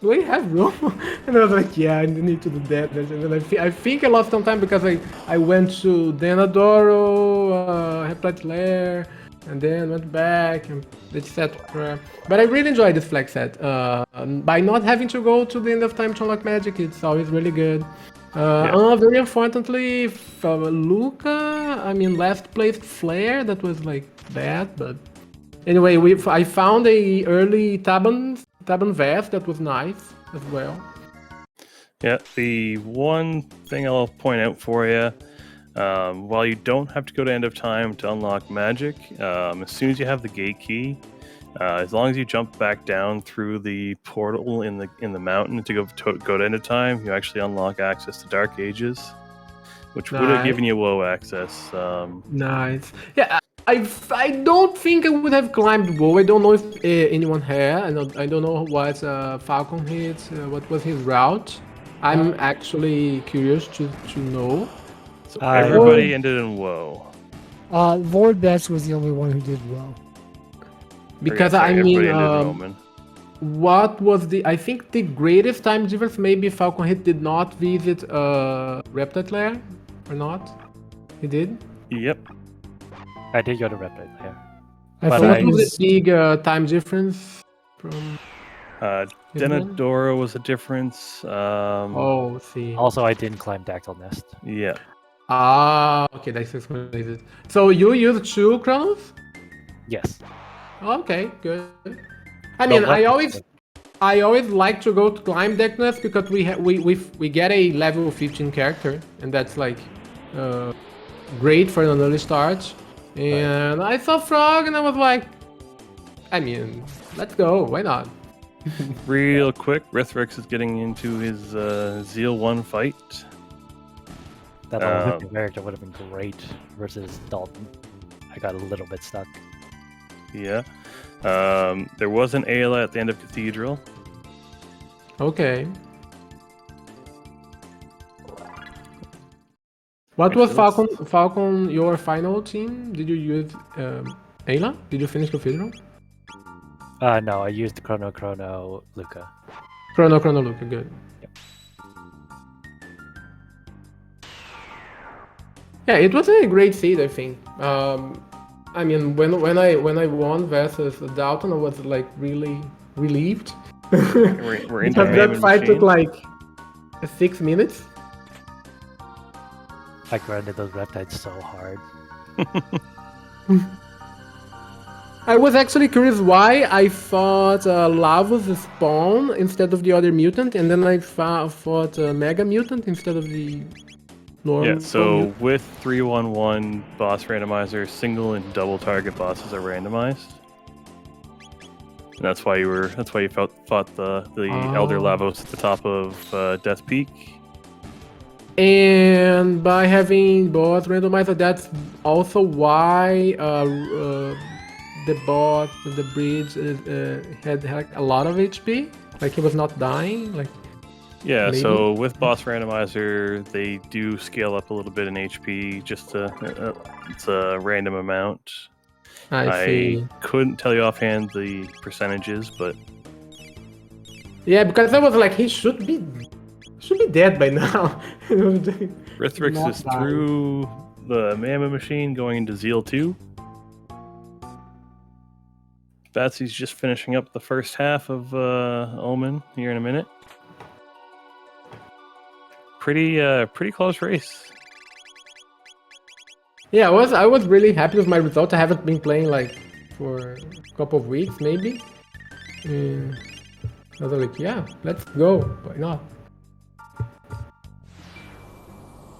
Do I have Robo? And I was like, yeah, I need to do that. And then I think I lost some time because I went to Denadoro, Heplat Lair, and then went back and etc. But I really enjoyed this flag set. By not having to go to the end of time to unlock magic, it's always really good. Very unfortunately, Luca, last placed Flare, that was bad, but anyway, I found a early Taban vest that was nice as well. Yeah, the one thing I'll point out for you, while you don't have to go to end of time to unlock magic, as soon as you have the gate key, as long as you jump back down through the portal in the mountain to go to end of time, you actually unlock access to Dark Ages, which would have given you WoW access. Nice. Yeah, I don't think I would have climbed WoW. I don't know if anyone had. I don't know what FalconHit, what was his route. I'm actually curious to know. So everybody ended in WoW. Lordbatsy was the only one who did well. Because Everybody ended in Roman. what was I think the greatest time difference, maybe FalconHit did not visit Reptile Lair, or not? He did? Yep. I did go to Reptile Lair. I But think What I- was he's- the big time difference from... Denadoro was a difference. Oh, see. Also, I didn't climb Dactyl Nest. Yeah. Ah, okay, that explains it. So you used 2 Chronos? Yes. Okay, good. I always like to go to climb Deckness because we get a level 15 character, and that's great for an early start. And I saw Frog and I was like, let's go, why not? Real quick, Rythyrix is getting into his Zeal 1 fight. That level 50 character would have been great versus Dalton. I got a little bit stuck. Yeah. There was an Ayla at the end of Cathedral. Okay. What was Falcon your final team? Did you use Ayla? Did you finish Cathedral? No, I used Chrono, Luca. Chrono, Luca, good. Yep. Yeah, it was a great seed, I think. I mean, when I won versus Dalton, I was like really relieved. We're into Because that Mammon fight took Machine. like 6 minutes. I grinded those reptiles so hard. I was actually curious why I thought Lavos spawn instead of the other mutant, and then I thought Mega Mutant instead of the normal. Yeah, so with 3-1-1 boss randomizer, single and double target bosses are randomized. And that's why you fought the Elder Lavos at the top of Death Peak. And by having boss randomizer, that's also why the boss, the bridge, had a lot of HP. Like he was not dying. Like Yeah, maybe? so with boss randomizer, they do scale up a little bit in HP. Just to, it's a random amount. I see. Couldn't tell you offhand the percentages, but Yeah, because I was like, he should be dead by now. Rythyrix Not is dying. through the Mammon Machine, going into Zeal 2. Batsy's just finishing up the first half of Omen here in a minute. Pretty close race. Yeah, I was really happy with my result. I haven't been playing like for a couple of weeks, maybe. I was like, yeah, let's go. Why not?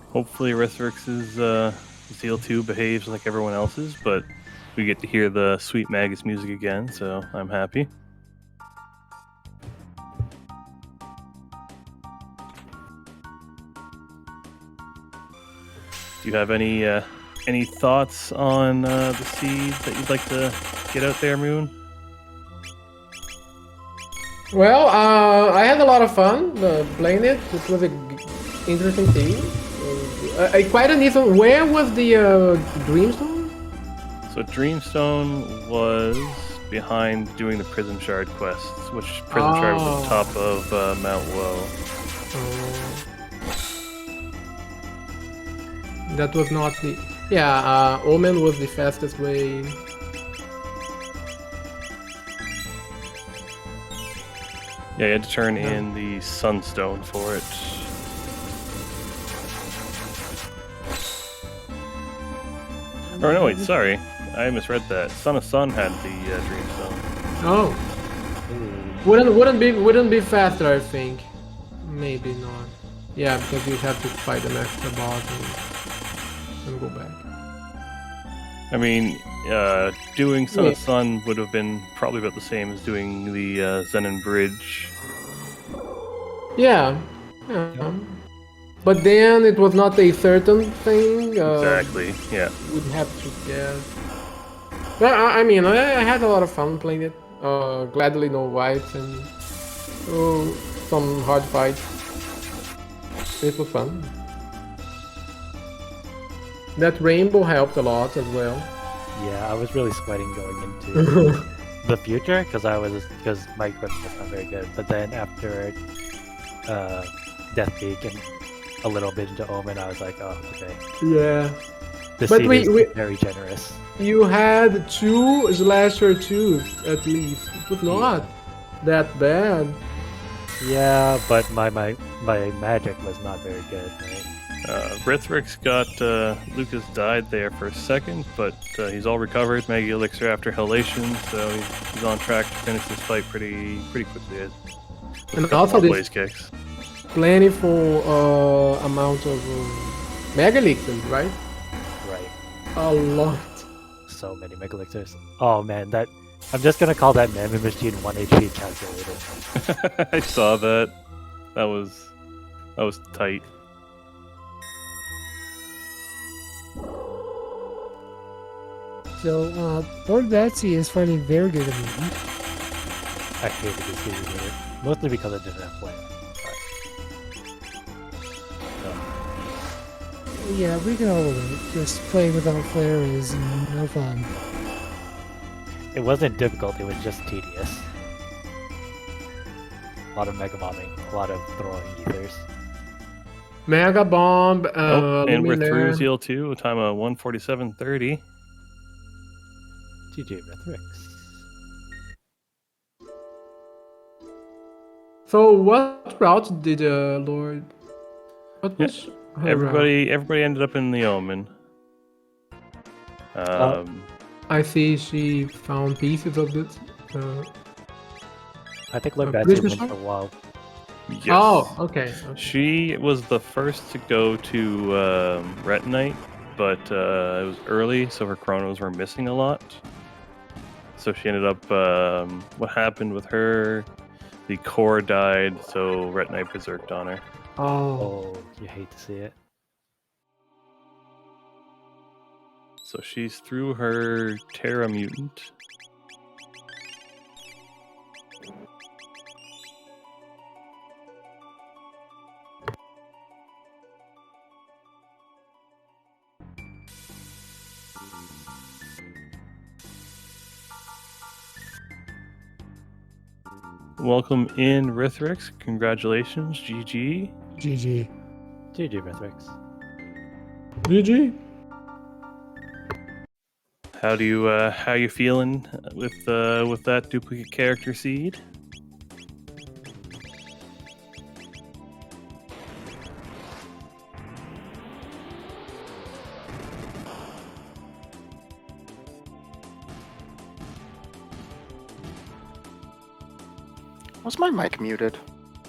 Hopefully Rythyrix's Zeal 2 behaves like everyone else's, but we get to hear the sweet Magus music again, so I'm happy. Do you have any thoughts on the seed that you'd like to get out there, Moon? Well, I had a lot of fun playing it. It was an interesting thing. Quite uneven. Where was the Dreamstone? So Dreamstone was behind doing the Prison Shard quests, which Prison Shard was at the top of Mount Woe. That was not the... Yeah, Omen was the fastest way. Yeah, you had to turn in the Sunstone for it. Or no, wait, sorry. I misread that. Son of Sun had the Dreamstone. Oh. Wouldn't be faster, I think. Maybe not. Yeah, because you have to fight an extra boss and go back. I mean, doing Son of Sun would have been probably about the same as doing the Zenon Bridge. Yeah. But then it was not a certain thing. Exactly, yeah. Would have to guess. But I mean, I had a lot of fun playing it. Gladly no wipes and some hard fights. It was fun. That rainbow helped a lot as well. Yeah, I was really sweating going into the future because my equipment was not very good. But then after Death Peak and a little bit into Omen, I was like, oh, okay. Yeah. This But seed is very generous. You had 2 slasher 2s at least. It was not that bad. Yeah, but my magic was not very good, right? Rythyrix got Lucas died there for a second, but he's all recovered. Mega Elixir after Halation, so he's on track to finish this fight pretty quickly. And also this blaze kicks. plentiful amount of Mega Elixirs, right? Right. A lot. So many Mega Elixirs. Oh man, I'm just gonna call that Mammon Machine 1 HP calculator. I saw that. That was tight. So, lordbatsy is fighting very good at me. I hated this game here, mostly because I didn't have flame. Yeah, we can all relate. Just playing without flare is no fun. It wasn't difficult, it was just tedious. A lot of mega bombing, a lot of throwing ethers. Mega Bomb. And we're through Luminaire. Zeal 2, a time of 1:47:30. GG Rythyrix. So what route did Lord? What was her route? Everybody ended up in the Omen. I see she found pieces of this. I think lordbatsy Christmas went for a while. Yes. Oh, okay. She was the first to go to Rythyrix, but it was early, so her chronos were missing a lot. So she ended up. What happened with her? The core died, so Rythyrix berserked on her. Oh. Oh, you hate to see it. So she's through her Terra mutant. Welcome in, Rythyrix. Congratulations, GG. GG. GG Rythyrix. GG. How you feeling with that duplicate character seed? Was my mic muted?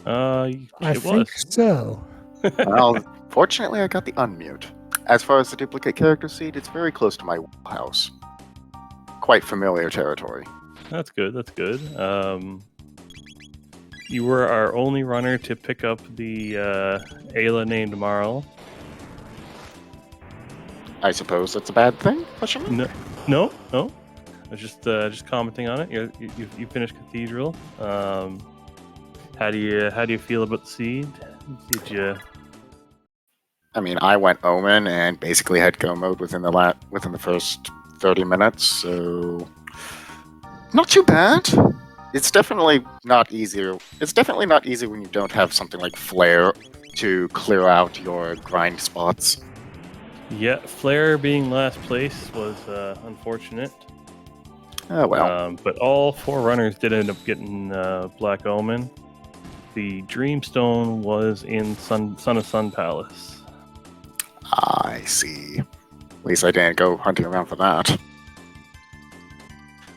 I It think was. so. Well, fortunately, I got the unmute. As far as the duplicate character seed, it's very close to my house. Quite familiar territory. That's good. That's good. You were our only runner to pick up the Ayla named Marl. I suppose that's a bad thing? Question mark? No. I was just commenting on it. You finished Cathedral. How do you feel about the seed? Did you? I mean, I went Omen and basically had go mode within the first 30 minutes, so not too bad. It's definitely not easier. It's definitely not easy when you don't have something like Flare to clear out your grind spots. Yeah, Flare being last place was unfortunate. Oh well. But all 4 runners did end up getting Black Omen. The Dreamstone was in Son of Sun Palace. I see. At least I didn't go hunting around for that.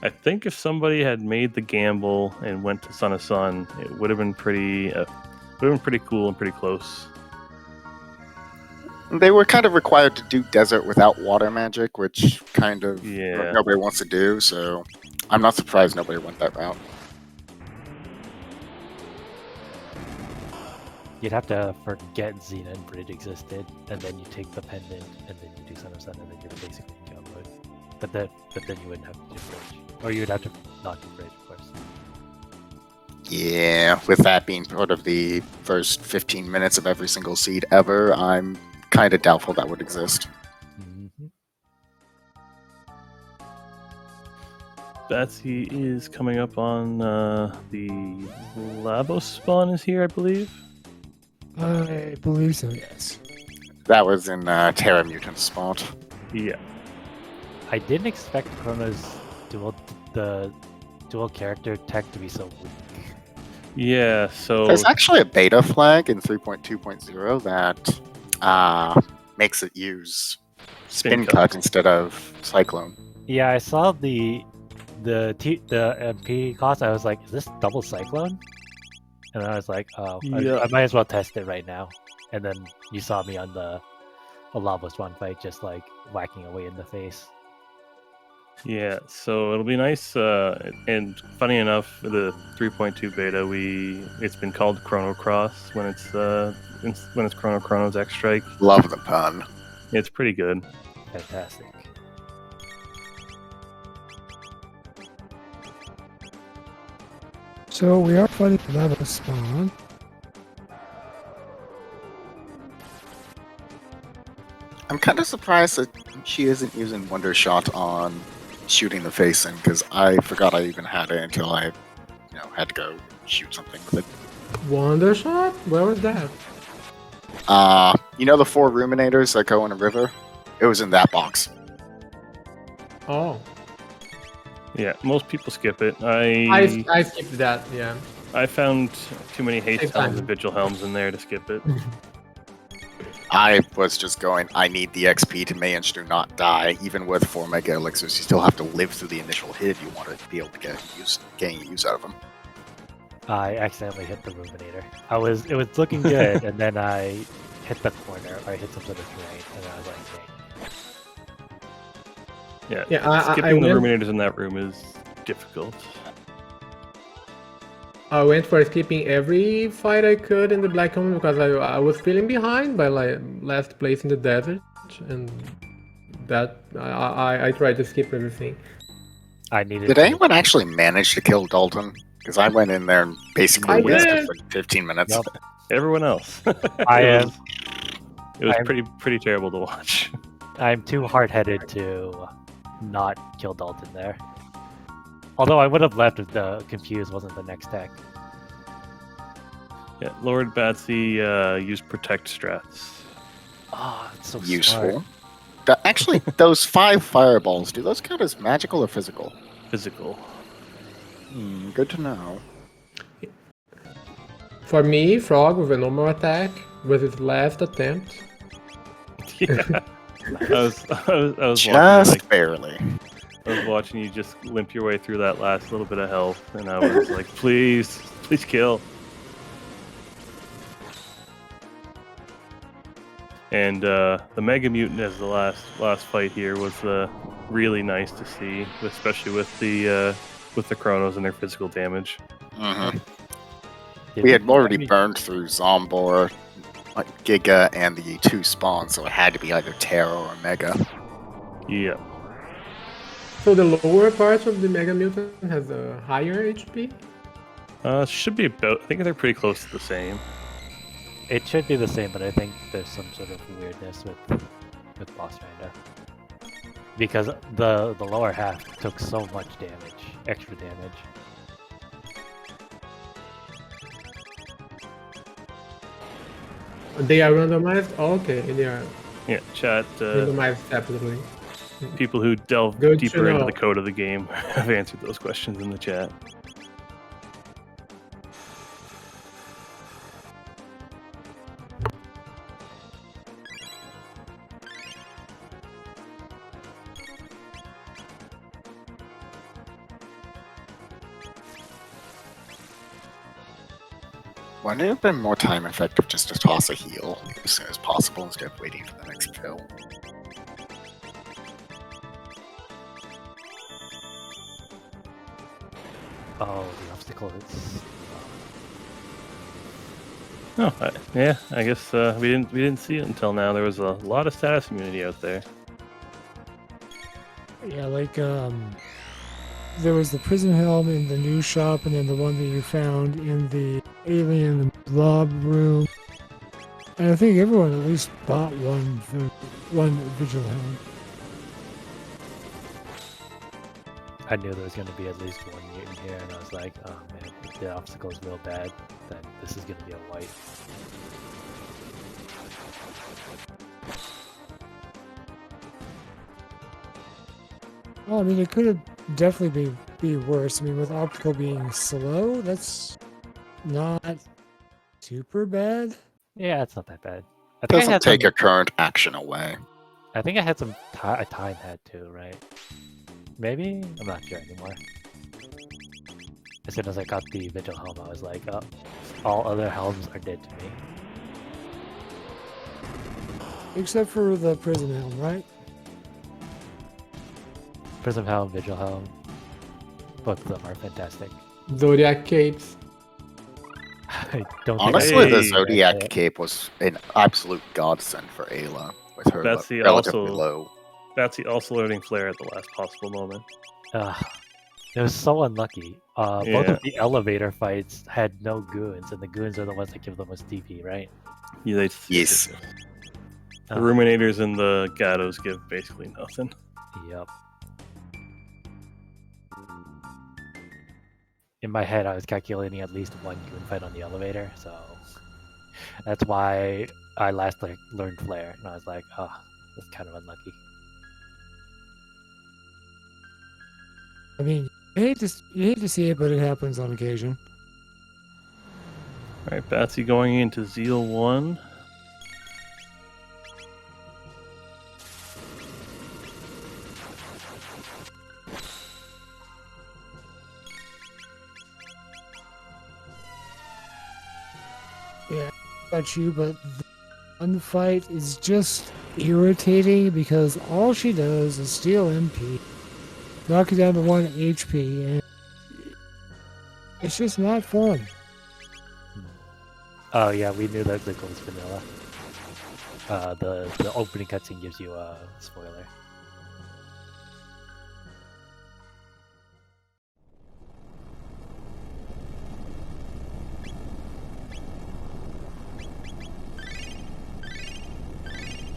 I think if somebody had made the gamble and went to Son of Sun, it would have been pretty cool and pretty close. They were kind of required to do desert without water magic, which kind of nobody wants to do, so I'm not surprised nobody went that route. You'd have to forget Xena and Bridge existed, and then you take the pendant, and then you do Son of Sun, and then you're basically in kill mode. But then you wouldn't have to do Bridge. Or you would have to not do Bridge, of course. Yeah, with that being part of the first 15 minutes of every single seed ever, I'm kind of doubtful that would exist. Mm-hmm. Batsy is coming up on the Lavos spawn is here, I believe. I believe so, yes. That was in Terra Mutant spot. Yeah. I didn't expect Chrono's dual character tech to be so weak. Yeah, so There's actually a beta flag in 3.2.0 that makes it use Spin Cut instead of Cyclone. Yeah, I saw the MP cost. I was like, is this double Cyclone? And I was like, oh, Yeah. I might as well test it right now. And then you saw me on the Lavos one fight, just like whacking away in the face. Yeah, so it'll be nice. And funny enough, the 3.2 beta, it's been called Chrono Cross when it's Chrono's X Strike. Love the pun. It's pretty good. Fantastic. So we are fighting the Lavos spawn. I'm kind of surprised that she isn't using Wonder Shot on shooting the face in, because I forgot I even had it until I had to go shoot something with it. Wonder Shot? Where was that? You know the 4 ruminators that go in a river? It was in that box. Oh, Yeah, most people skip it. I skipped that. Yeah. I found too many haste Same time. helms and vigil helms in there to skip it. I was just going, I need the XP to manage to not die. Even with 4 mega elixirs, you still have to live through the initial hit if you want to be able to gain use out of them. I accidentally hit the ruminator. It was looking good, and then I hit the corner, or I hit some sort of terrain, and then I was like, dang. Yeah, skipping the ruminators in that room is difficult. I went for skipping every fight I could in the Black Helm because I was feeling behind by like last place in the desert, and that I tried to skip everything. I needed. Did anyone actually manage to kill Dalton? Because I went in there and basically wasted for 15 minutes. Nope. Everyone else. I am. It was pretty terrible to watch. I'm too hard-headed to not kill Dalton there. Although I would have left if the Confuse wasn't the next tech. Yeah, lordbatsy used protect strats. Oh, it's so Useful. smart. Actually, those 5 fireballs, do those count as magical or physical? Physical. Good to know. For me, Frog with a normal attack was his last attempt. Yeah. I was Just watching, like, barely. I was watching you just limp your way through that last little bit of health, and I was like, please kill. And the Mega Mutant as the last fight here was really nice to see, especially with the Chronos and their physical damage. Mm-hmm. We had already burned through Zombor, Giga, and the 2 spawns, so it had to be either Terra or Mega. Yeah. So the lower parts of the Mega Mutant has a higher HP? Should be about. I think they're pretty close to the same. It should be the same, but I think there's some sort of weirdness with Boss Randa. Because the lower half took so much damage, extra damage. They are randomized? Oh, okay, they are Yeah, chat. randomized separately. People who delve Good to deeper into know. the code of the game have answered those questions in the chat. Wouldn't it have been more time effective just to toss a heal as soon as possible instead of waiting for the next kill? Oh, the obstacle is. Oh, yeah. I guess we didn't see it until now. There was a lot of status immunity out there. Yeah, like there was the prison helm in the new shop, and then the one that you found in the alien blob room. And I think everyone at least bought one vigil helm. I knew there was going to be at least one mutant here, and I was like, oh man, if the obstacle is real bad, then this is going to be a white. Well, I mean, it could have definitely be worse. I mean, with optical being slow, that's not super bad. Yeah, it's not that bad. I think I Doesn't had take some, your current action away. I think I had some a time head too, right? Maybe? I'm not sure anymore. As soon as I got the Vigil Helm, I was like, oh, all other helms are dead to me. Except for the prison helm, right? Prism Helm, Vigil Helm, both of them are fantastic. Zodiac capes. I don't Honestly, think the Hey. Zodiac cape was an absolute godsend for Ayla, with her Betsy relatively also- low. Betsy also loading flare at the last possible moment. It was so unlucky. Both Yeah. of the elevator fights had no goons, and the goons are the ones that give the most DP, right? Yeah, Yes. The Ruminators and the Gatos give basically nothing. Yep. In my head, I was calculating at least one goon fight on the elevator, so that's why I last learned Flare, and I was like, oh, that's kind of unlucky. I mean, you hate to see it, but it happens on occasion. All right, Batsy going into Zeal 1. Yeah, about you, but the one fight is just irritating because all she does is steal MP, knock it down to 1 HP, and it's just not fun. Oh yeah, we knew that the goal was vanilla. The opening cutscene gives you a spoiler.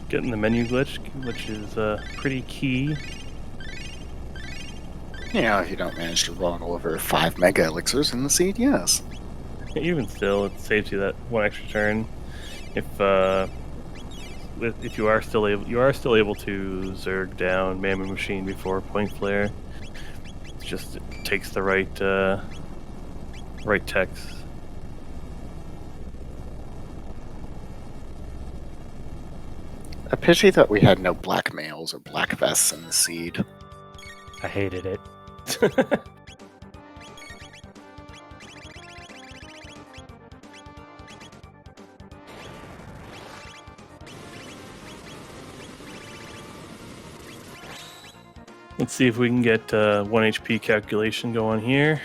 Getting the menu glitch, which is pretty key. Yeah, if you don't manage to run over 5 mega elixirs in the seed, yes. Even still, it saves you that 1 extra turn. If you are still able to Zerg down Mammoth Machine before Point Flare. It's just it takes the right text. A pity that we had no black males or black vests in the seed. I hated it. Let's see if we can get 1 HP calculation going here.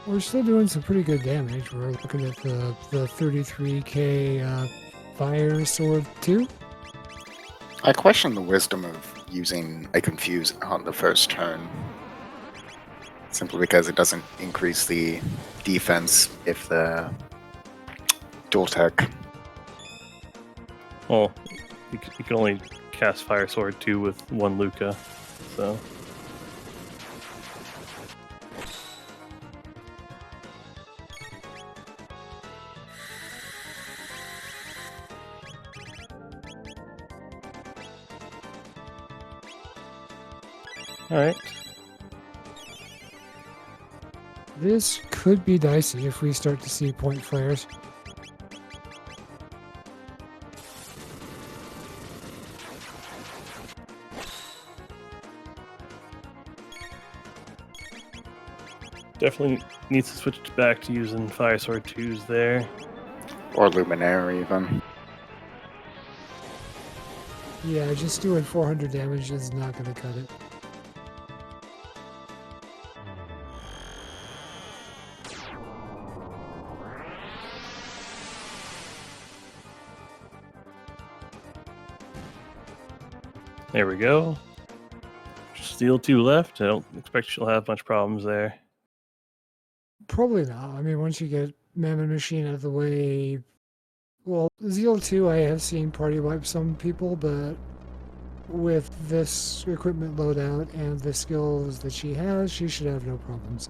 We're still doing some pretty good damage. We're looking at the 33k Fire Sword 2. I question the wisdom of using a Confuse on the first turn. Simply because it doesn't increase the defense if the dual tech. Well, you can only cast Fire Sword 2 with 1 Luca, so... Alright. This could be dicey if we start to see point flares. Definitely needs to switch back to using Fire Sword 2s there. Or Luminary, even. Yeah, just doing 400 damage is not going to cut it. There we go. Steel 2 left. I don't expect she'll have much problems there. Probably not. I mean, once you get Mammoth Machine out of the way... Well, Zeal 2, I have seen party wipe some people, but with this equipment loadout and the skills that she has, she should have no problems.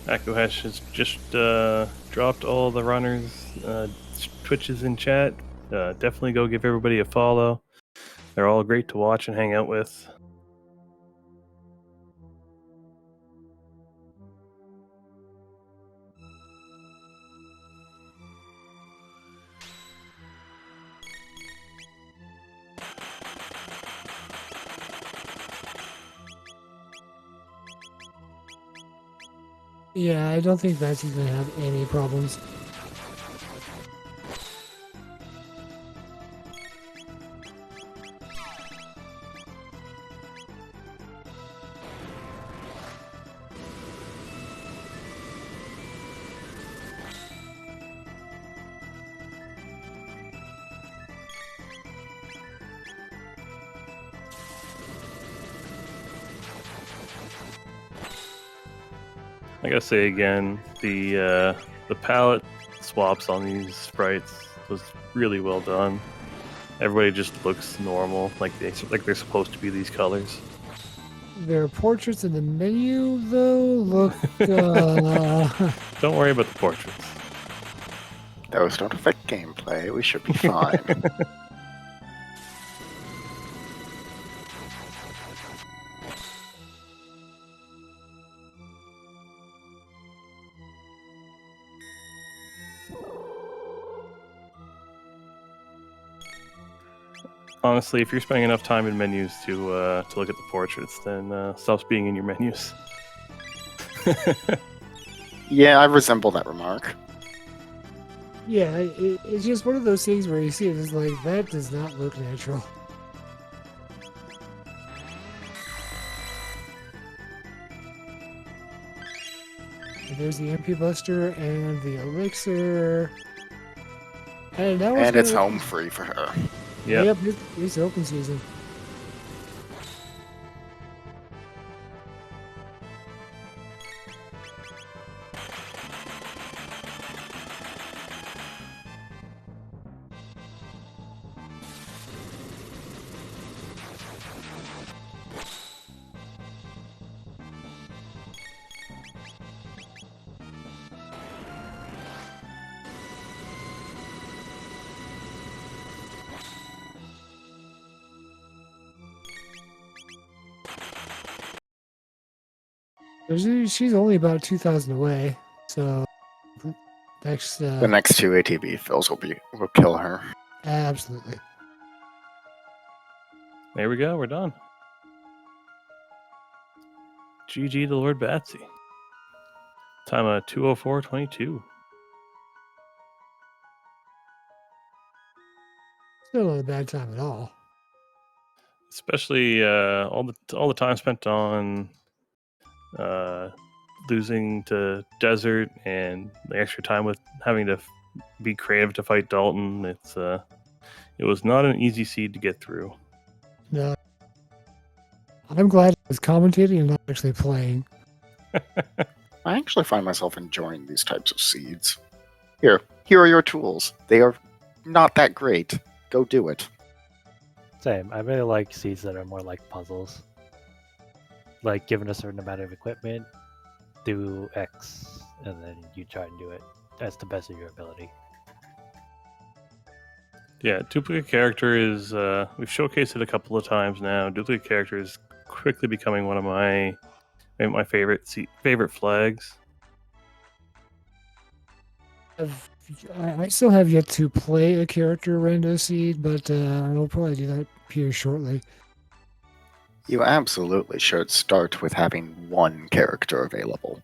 Akuhesh has just dropped all the runners' Twitches in chat. Definitely go give everybody a follow. They're all great to watch and hang out with. Yeah, I don't think Batsy's going to have any problems. I gotta say again, the palette swaps on these sprites was really well done. Everybody just looks normal, like they're supposed to be these colors. Their portraits in the menu, though, look. Don't worry about the portraits. Those don't affect gameplay. We should be fine. Honestly, if you're spending enough time in menus to look at the portraits, then stop being in your menus. Yeah, I resemble that remark. Yeah, it's just one of those things where you see it, it's like, that does not look natural. And there's the MP Buster and the Elixir. And, that was And it's home free for her. Yep. It's open season. She's only about 2,000 away, so next. The next 2 ATB fills will kill her. Absolutely. There we go. We're done. GG to lordbatsy. Time of 2:04:22. Still not a bad time at all. Especially all the time spent on losing to desert and the extra time with having to be creative to fight Dalton. It was not an easy seed to get through. No. I'm glad I was commentating and not actually playing. I actually find myself enjoying these types of seeds. Here are your tools. They are not that great. Go do it. Same. I really like seeds that are more like puzzles. Like, given a certain amount of equipment, do X, and then you try and do it as the best of your ability. Yeah, duplicate character is we've showcased it a couple of times now. Duplicate character is quickly becoming one of my favorite flags. I still have yet to play a character rando seed, but I'll probably do that here shortly. You absolutely should start with having one character available.